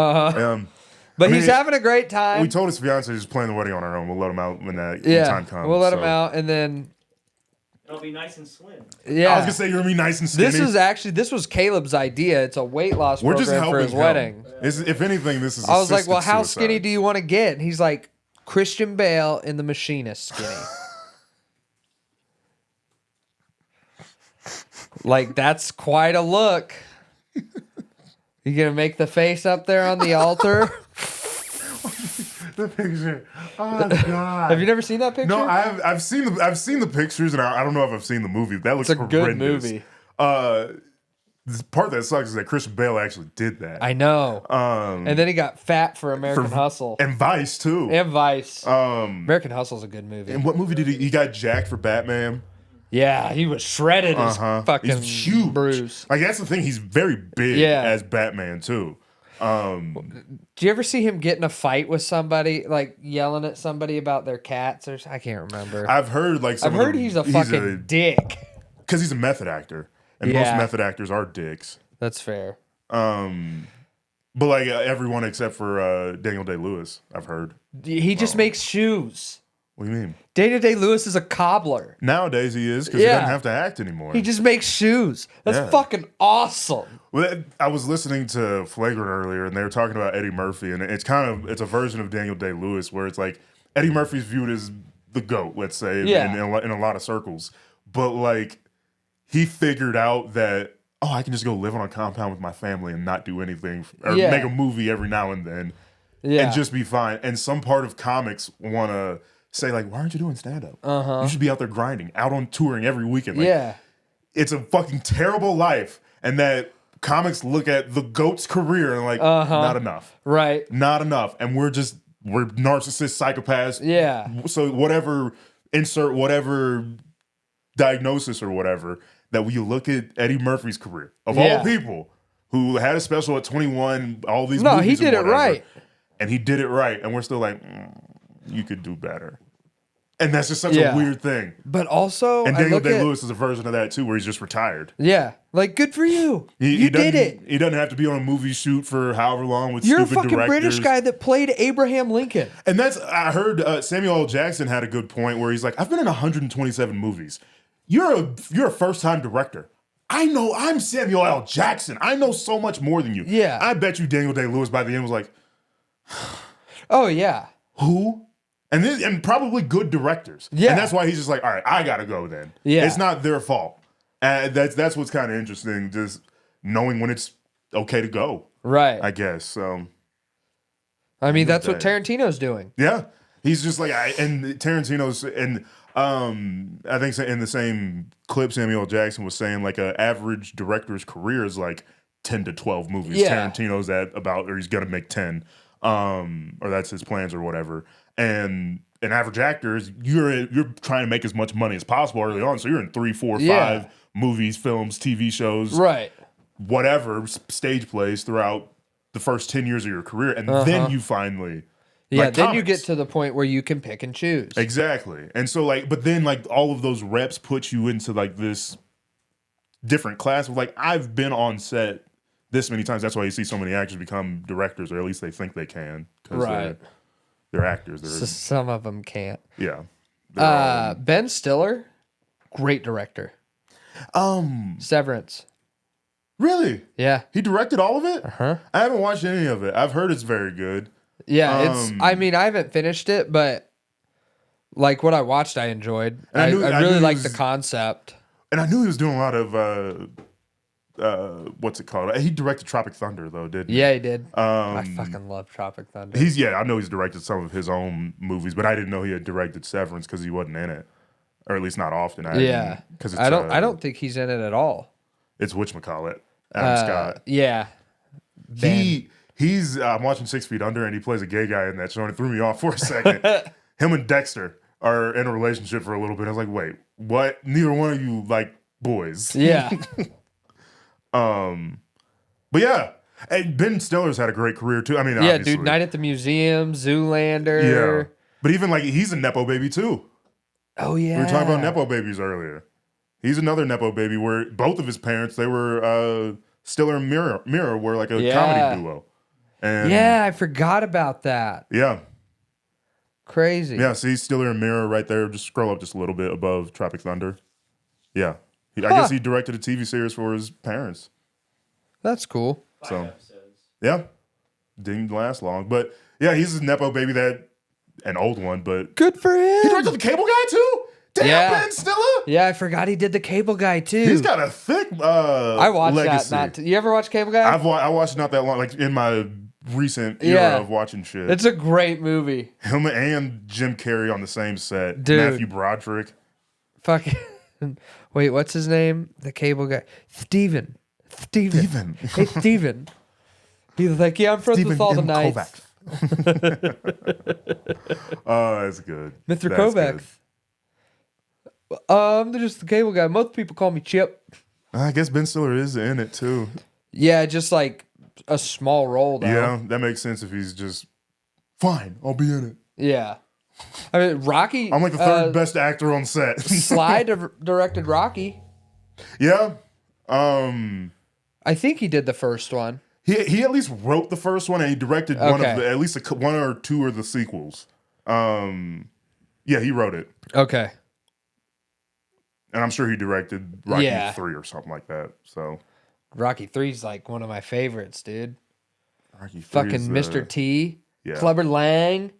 But I mean, he's having a great time. We told his fiance he's playing the wedding on our own. We'll let him out when that time comes. We'll let him out, and then It'll be nice and slim. yeah. I was gonna say you're gonna be nice and skinny. This was Caleb's idea. It's a weight loss We're just program for helping his him. wedding. If anything, this is. I was like, well, assisted how suicide. skinny do you want to get? And he's like, Christian Bale in The Machinist skinny. Like, that's quite a look. You gonna make the face up there on the altar? The picture? Oh God! Have you never seen that picture? No, I've seen the pictures, and I don't know if I've seen the movie. That looks It's a good horrendous. movie. The part that sucks is that Christian Bale actually did that. I know. And then he got fat for American Hustle and Vice too. and Vice. American Hustle's a good movie. And what movie did he got jacked for Batman? Yeah, he was shredded as fucking He's huge. Bruce. Like that's the thing. He's very big as Batman too. Do you ever see him get in a fight with somebody, like yelling at somebody about their cats? Or I can't remember. I've heard like he's a fucking dick. Because he's a method actor, and most method actors are dicks. That's fair. But like everyone except for Daniel Day-Lewis, I've heard. He just makes shoes. What do you mean? Daniel Day-Lewis is a cobbler. Nowadays he is because he doesn't have to act anymore. He just makes shoes. That's fucking awesome. Well, I was listening to Flagrant earlier, and they were talking about Eddie Murphy, and it's a version of Daniel Day-Lewis where it's like Eddie Murphy's viewed as the GOAT, let's say, in a lot of circles. But like he figured out that I can just go live on a compound with my family and not do anything, or make a movie every now and then, and just be fine. And some part of comics want to say like, why aren't you doing stand-up? You should be out there grinding, out on touring every weekend. Like, it's a fucking terrible life, and that comics look at the GOAT's career and like, not enough. Right. Not enough. And we're narcissists, psychopaths. Yeah. So insert whatever diagnosis or whatever, that we look at Eddie Murphy's career, of all people, who had a special at 21, all these movies. No, he did it right. And he did it right. And we're still like, you could do better. And that's just such Yeah. a weird thing. But also, And I Daniel look at Day-Lewis is a version of that too, where he's just retired. yeah, like good for you. You did it. He doesn't have to be on a movie shoot for however long with You're a stupid fucking British directors. guy that played Abraham Lincoln. And I heard Samuel L. Jackson had a good point where he's like, I've been in 127 movies. You're a first time director. I know I'm Samuel L. Jackson. I know so much more than you. Yeah. I bet you Daniel Day-Lewis by the end was like, Oh yeah. who? And probably good directors. Yeah. And that's why he's just like, all right, I gotta go then. Yeah. It's not their fault. That's what's kind of interesting, just knowing when it's okay to go, Right. I guess. So I mean, that's what day. Tarantino's doing. yeah. He's just like, and Tarantino's, and I think in the same clip, Samuel L. Jackson was saying like an average director's career is like 10 to 12 movies. Yeah. Tarantino's at about, or he's gonna make 10, or that's his plans or whatever. And an average actor is you're trying to make as much money as possible early on, so you're in 3, 4, 5 Yeah. movies, films, TV shows, Right. whatever, stage plays throughout the first 10 years of your career, and then you finally. Yeah, like then you comics. get to the point where you can pick and choose. Exactly. And so like, but then like all of those reps put you into like this different class of like, I've been on set this many times. That's why you see so many actors become directors, or at least they think they can. 'Cause Right. They're actors. Some of them can't. Yeah. They're Ben Stiller, great director. Severance. really? Yeah. He directed all of it? Uh-huh. I haven't watched any of it. I've heard it's very good. Yeah, I mean, I haven't finished it, but like what I watched, I enjoyed. And I I knew really he liked was- the concept. And I knew he was doing a lot of what's it called? He directed Tropic Thunder though, didn't he? Yeah, he did. I fucking love Tropic Thunder. I know he's directed some of his own movies, but I didn't know he had directed Severance because he wasn't in it, or at least not often. Yeah, because I don't think he's in it at all. It's whatchamacallit, Adam Scott. Yeah, He's I'm watching 6 Feet Under, and he plays a gay guy in that show, and it threw me off for a second. Him and Dexter are in a relationship for a little bit. I was like, wait, what? Neither one of you like boys. yeah, But yeah, and Ben Stiller's had a great career too. I mean, yeah, obviously. dude. Night at the Museum, Zoolander. Yeah, but even like he's a nepo baby too. Oh yeah. We were talking about nepo babies earlier. He's another nepo baby where both of his parents, they were Stiller and Mirror were like a comedy duo. And Yeah, I forgot about that. yeah. Crazy. Yeah, see Stiller and Mirror right there. Just scroll up just a little bit above Tropic Thunder. Yeah. I guess he directed a TV series for his parents. That's cool. 5 So episodes. yeah. Didn't last long. But yeah, he's a nepo baby an old one, but Good for him. he directed the Cable Guy too? Damn, Yeah. Ben Stiller? Yeah, I forgot he did the Cable Guy too. He's got a thick I watched legacy. that. You ever watch Cable Guy? I watched it not that long, like in my recent era Yeah. of watching shit. It's a great movie. Him and Jim Carrey on the same set. Dude. Matthew Broderick. Fucking. Wait, what's his name? The Cable Guy. Steven. Hey, Steven. He was like, yeah, I'm friends with all the knights. Oh, that's good. Mr. That's Kovacs. good. I'm just the Cable Guy. Most people call me Chip. I guess Ben Stiller is in it too. Yeah, just like a small role though. Yeah, that makes sense if he's just fine. I'll be in it. Yeah. I mean, Rocky. I'm like the third best actor on set. Sly directed Rocky. Yeah. I think he did the first one. He at least wrote the first one and he directed one of the, at least one or two of the sequels. Yeah, he wrote it. Okay. And I'm sure he directed Rocky Yeah. 3 or something like that. So Rocky 3's like one of my favorites, dude. Rocky 3 Fucking is, Mr. T. yeah. Clubber Lang.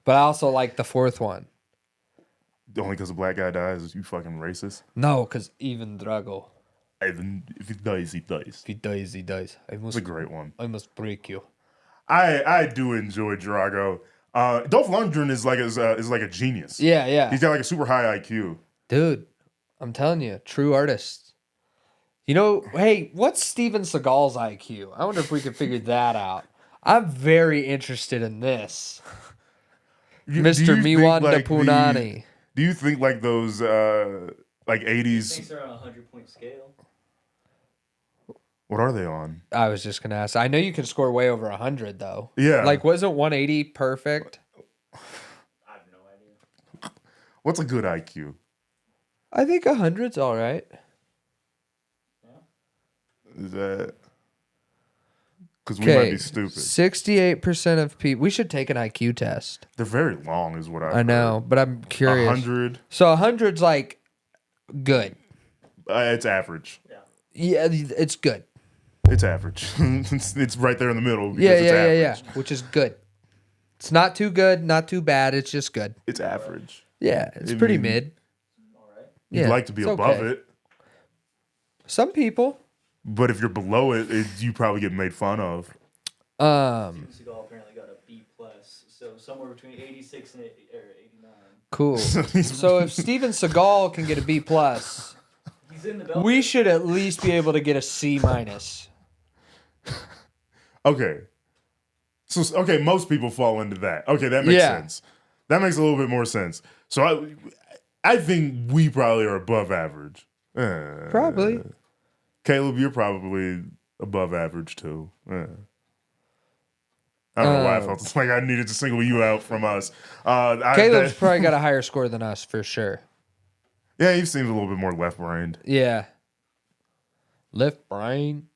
But I also like the fourth one. Only because a black guy dies, you fucking racist. No, because even Drago. Even if he dies, he dies. If he dies, he dies. It's a great one. I must break you. I do enjoy Drago. Dolph Lundgren is like a genius. Yeah, yeah. He's got like a super high IQ. Dude, I'm telling you, true artists. You know, hey, what's Steven Seagal's IQ? I wonder if we can figure that out. I'm very interested in this. Mr. Miwan Punani. Do you think like those like 80s? Thinks they're on a 100-point scale. What are they on? I was just gonna ask. I know you can score way over 100 though. Yeah. Like, wasn't 180 perfect? What's a good IQ? I think 100's all right. Is that because we might be stupid? 68% of people. We should take an IQ test. They're very long, is what I know, but I'm curious. 100. So 100's like good. It's average. Yeah, it's good. It's average. it's right there in the middle. Because Yeah, it's average. yeah. Which is good. It's not too good, not too bad. It's just good. It's average. Yeah, it's pretty mid. You'd like to be above it. Some people. But if you're below it, you probably get made fun of. Steven Seagal apparently got a B+, so somewhere between 86 and 89. Cool. So if Steven Seagal can get a B+, He's in the belt. we should at least be able to get a C-. Okay. So most people fall into that. Okay, that makes sense. That makes a little bit more sense. So I think we probably are above average. Probably. Caleb, you're probably above average too. I don't know why I felt like I needed to single you out from us. Caleb's probably got a higher score than us for sure. Yeah, he seems a little bit more left-brained. Yeah. Left brain.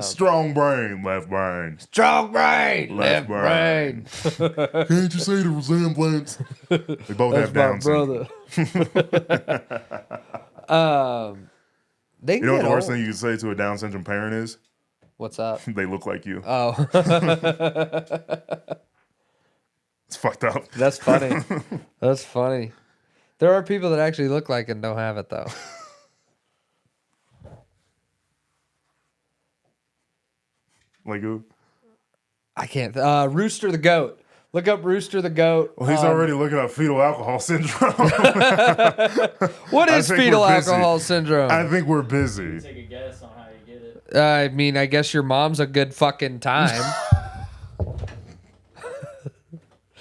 Strong brain, left brain. Strong brain. Left brain. Can't you say the resemblance? They both have Down syndrome. They You know what the worst old. thing you can say to a Down syndrome parent is? What's up? They look like you. Oh. It's fucked up. That's funny. That's funny. There are people that actually look like it and don't have it, though. Like who? I can't. Rooster the Goat. Look up Rooster the Goat. Well, he's already looking up fetal alcohol syndrome. What is think fetal we're busy. alcohol syndrome? I think we're busy. Take a guess on how you get it. I mean, I guess your mom's a good fucking time.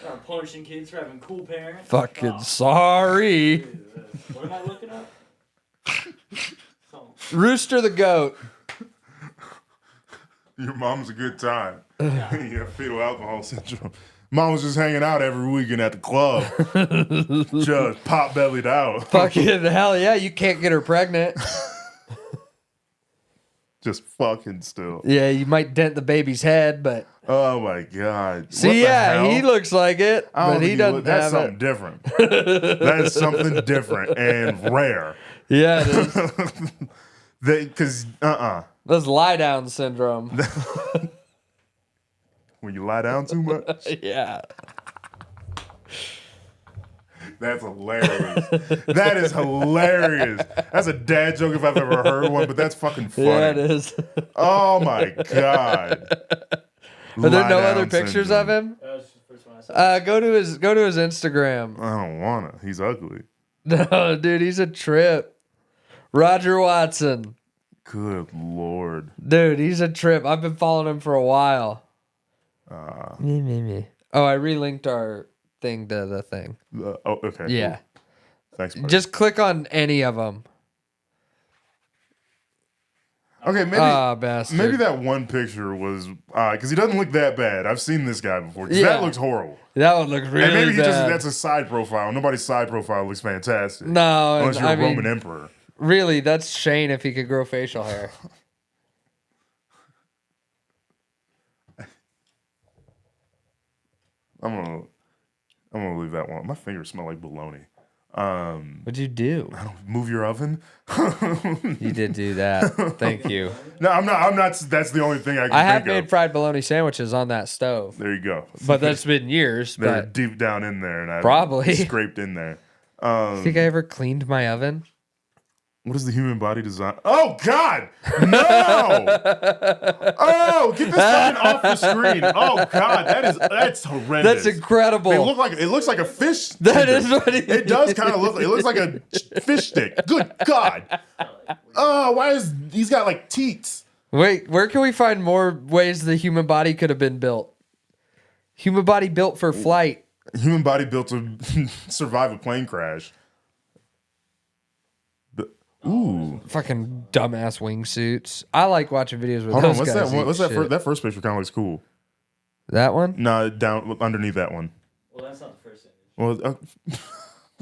Start punishing kids for having cool parents. Fucking Oh, sorry. what am I looking up? Rooster the Goat. Your mom's a good time. You have fetal alcohol syndrome. Mom was just hanging out every weekend at the club. Just pot-bellied out. Fucking hell yeah, you can't get her pregnant. Just fucking still. Yeah, you might dent the baby's head, but Oh my God. see, What the yeah, hell? he looks like it, I don't but he think doesn't That's have something it. different. That is something different and rare. Yeah, it is. Because, That's lie down syndrome. when you lie down too much, Yeah. that's hilarious. That is hilarious. That's a dad joke if I've ever heard one, but that's fucking funny. Yeah, it is. Oh my God. Are there Lie no down other pictures syndrome. of him? That was the first one I saw. Go to his Instagram. I don't wanna. He's ugly. No, dude, he's a trip. Roger Watson. Good Lord. Dude, he's a trip. I've been following him for a while. Me. Oh, I relinked our thing to the thing. Okay. Yeah. Cool. Thanks, buddy. Just click on any of them. Okay, maybe Bastard. maybe that one picture was because he doesn't look that bad. I've seen this guy before. 'Cause Yeah. that looks horrible. That one looks really And maybe he bad. that's a side profile. Nobody's side profile looks fantastic. No, Unless you're I a mean, Roman emperor. really, that's Shane if he could grow facial hair. I'm gonna leave that one. My fingers smell like bologna. What'd you do? Move your oven. You did do that. Thank you. No, I'm not. That's the only thing I can I have think made of. fried bologna sandwiches on that stove, There you go. but that's been years. They're But deep down in there, and I Probably. scraped in there. I think I ever cleaned my oven. What is the human body design? Oh God, no! Oh, get this fucking off the screen! Oh God, that's horrendous. That's incredible. It looks like a fish. That is what It does kind of look. It looks like a fish stick. Good God! Oh, why is he's got like teats? Wait, where can we find more ways the human body could have been built? Human body built for flight. Human body built to survive a plane crash. Ooh. Fucking dumbass wingsuits. I like watching videos where Hold on, those what's guys that? eat What's that? shit. That first picture kind of looks cool. That one? No, down underneath that one. Well, that's not the first image. Well,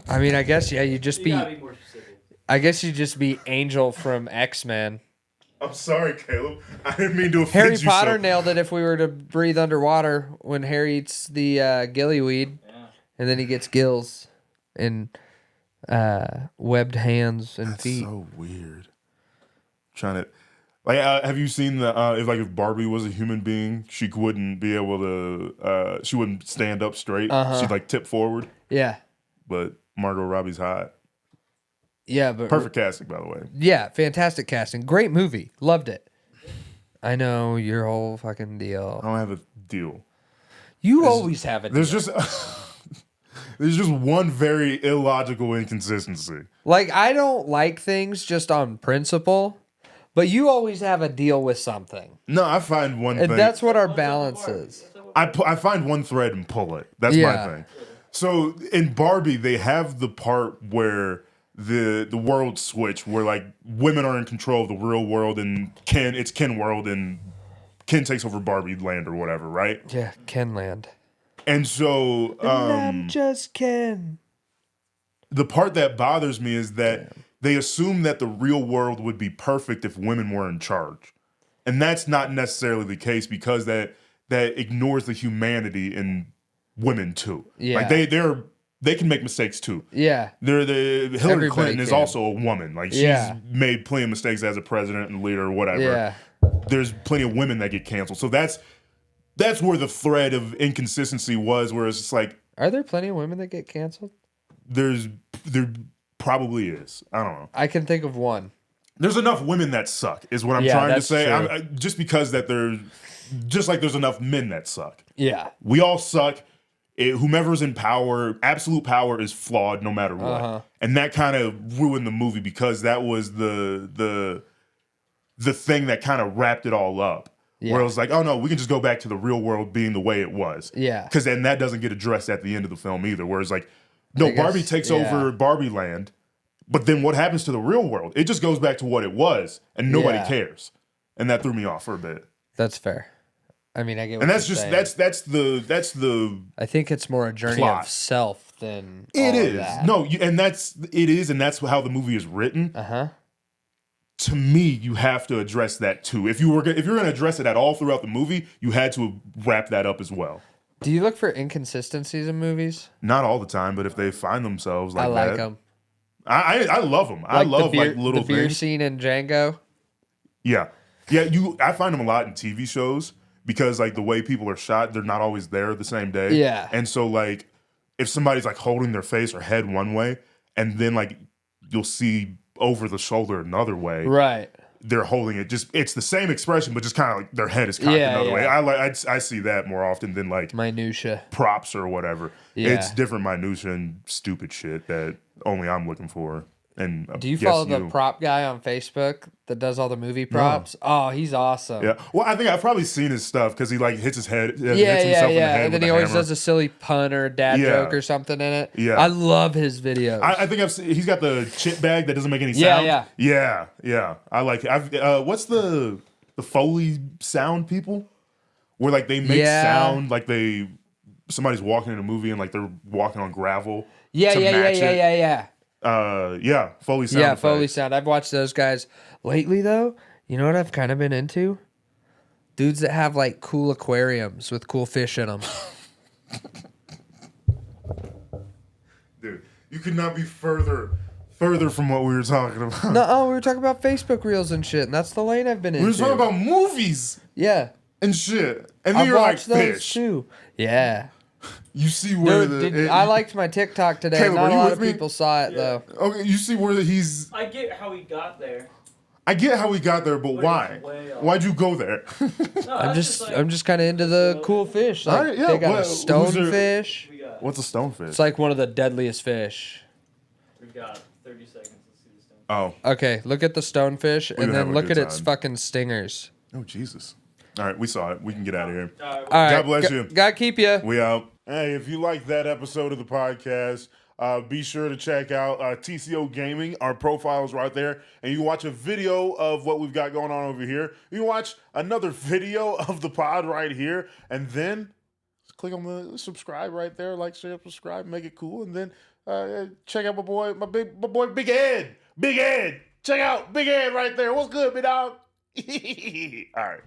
I mean, I guess you just You be. gotta be more specific. I guess you just be Angel from X-Men. I'm sorry, Caleb. I didn't mean to offend Harry you. Potter nailed it. If we were to breathe underwater, when Harry eats the gillyweed, Yeah. and then he gets gills and webbed hands and That's feet. so weird. Trying to, like, have you seen the if Barbie was a human being, she wouldn't be able to. She wouldn't stand up straight. She'd like tip forward. Yeah, But Margot Robbie's hot. yeah, but Perfect casting, by the way. Yeah, fantastic casting. Great movie. Loved it. I know your whole fucking I deal. don't have a deal. You always have a deal. There's just there's just one very illogical inconsistency. Like, I don't like things just on principle, but you always have a deal with something. No, I find one And thing. that's what our What's up with balance Barbie? is. I find one thread and pull it. That's my Yeah. thing. So in Barbie, they have the part where the world switch, where like women are in control of the real world and it's Ken world, and Ken takes over Barbie land or whatever, right? Yeah, Kenland. And so I'm just Ken. the part that bothers me is that they assume that the real world would be perfect if women were in charge. And that's not necessarily the case, because that ignores the humanity in women too. Yeah. Like they can make mistakes too. Yeah. Hillary Everybody Clinton is can. also a woman. Like she's Yeah. made plenty of mistakes as a president and leader or whatever. Yeah. There's plenty of women that get canceled. So that's where the thread of inconsistency was, where it's just like Are there plenty of women that get canceled? there probably is. I don't know. I can think of one. There's enough women that suck, is what I'm Yeah, trying to that's say. true. Just because that there's just like there's enough men that suck. Yeah. We all suck. Whomever's in power, absolute power is flawed no matter what. Uh-huh. And that kind of ruined the movie, because that was the thing that kind of wrapped it all up. Yeah. Where it was like, oh no, we can just go back to the real world being the way it was. Yeah. Because then that doesn't get addressed at the end of the film either. Where it's like, no, I guess, Barbie takes yeah. over Barbie land, but then what happens to the real world? It just goes back to what it was, and nobody Yeah. cares. And that threw me off for a bit. That's fair. I mean, I get what And that's you're just saying. that's the I think it's more a journey plot. of self than it all of is. that. No, and that's how the movie is written. Uh-huh. To me, you have to address that too. If you're going to address it at all throughout the movie, you had to wrap that up as well. Do you look for inconsistencies in movies? Not all the time, but if they find themselves like I like that, them. I love them. I love the beer, like little the beer things. scene in Django. Yeah. I find them a lot in TV shows, because like the way people are shot, they're not always there the same day. Yeah. And so like if somebody's like holding their face or head one way, and then like you'll see over the shoulder another way, Right. they're holding it. It's the same expression, but just kind of like their head is cocked Yeah, another way. yeah. I see that more often than like Minutia. props or whatever. Yeah. It's different minutia and stupid shit that only I'm looking for. And Do you yes, follow the prop guy on Facebook that does all the movie props? Oh, he's awesome. Yeah. Well, I think I've probably seen his stuff, because he like hits his head, Yeah, hits himself in the head And then with he a always hammer. does a silly pun or a dad Yeah. joke or something in it. Yeah. I love his videos. I think he's got the chip bag that doesn't make any Yeah, sound. Yeah. I like it. What's the Foley sound people? Where like they make Yeah. sound like somebody's walking in a movie and like they're walking on gravel. yeah, to match it. yeah. Foley sound. Yeah, Foley effects. sound. I've watched those guys. Lately, though, you know what I've kind of been into? Dudes that have, like, cool aquariums with cool fish in them. Dude, you could not be further from what we were talking about. No, we were talking about Facebook Reels and shit, and that's the lane I've been We into. were talking about movies Yeah. and shit. And then I've you're like watched those, fish. too. Yeah. You see where I liked my TikTok today. Caleb, Not are a you lot with of me? people saw it, though. Okay, you see where he's. I get how he got there. I get how we got there, but But why? it's way off. Why'd you go there? No, I'm that's just like, kind of into the cool fish. Like, Alright, yeah, they got a who's your- stonefish. we got, What's a stonefish? It's like one of the deadliest fish. we got 30 seconds. Let's see the stone. Oh, Okay, look at the stonefish, We've and been then having a look good at its time. fucking stingers. oh Jesus! All right, we saw it. We can get out of here. All right, All right, God bless you. God keep you. We out. Hey, if you liked that episode of the podcast, be sure to check out TCO Gaming. Our profile is right there. And you can watch a video of what we've got going on over here. You can watch another video of the pod right here. And then just click on the subscribe right there, like, share, subscribe, make it cool, and then check out my boy Big Ed. Big Ed. Check out Big Ed right there. What's good, big dog? All right.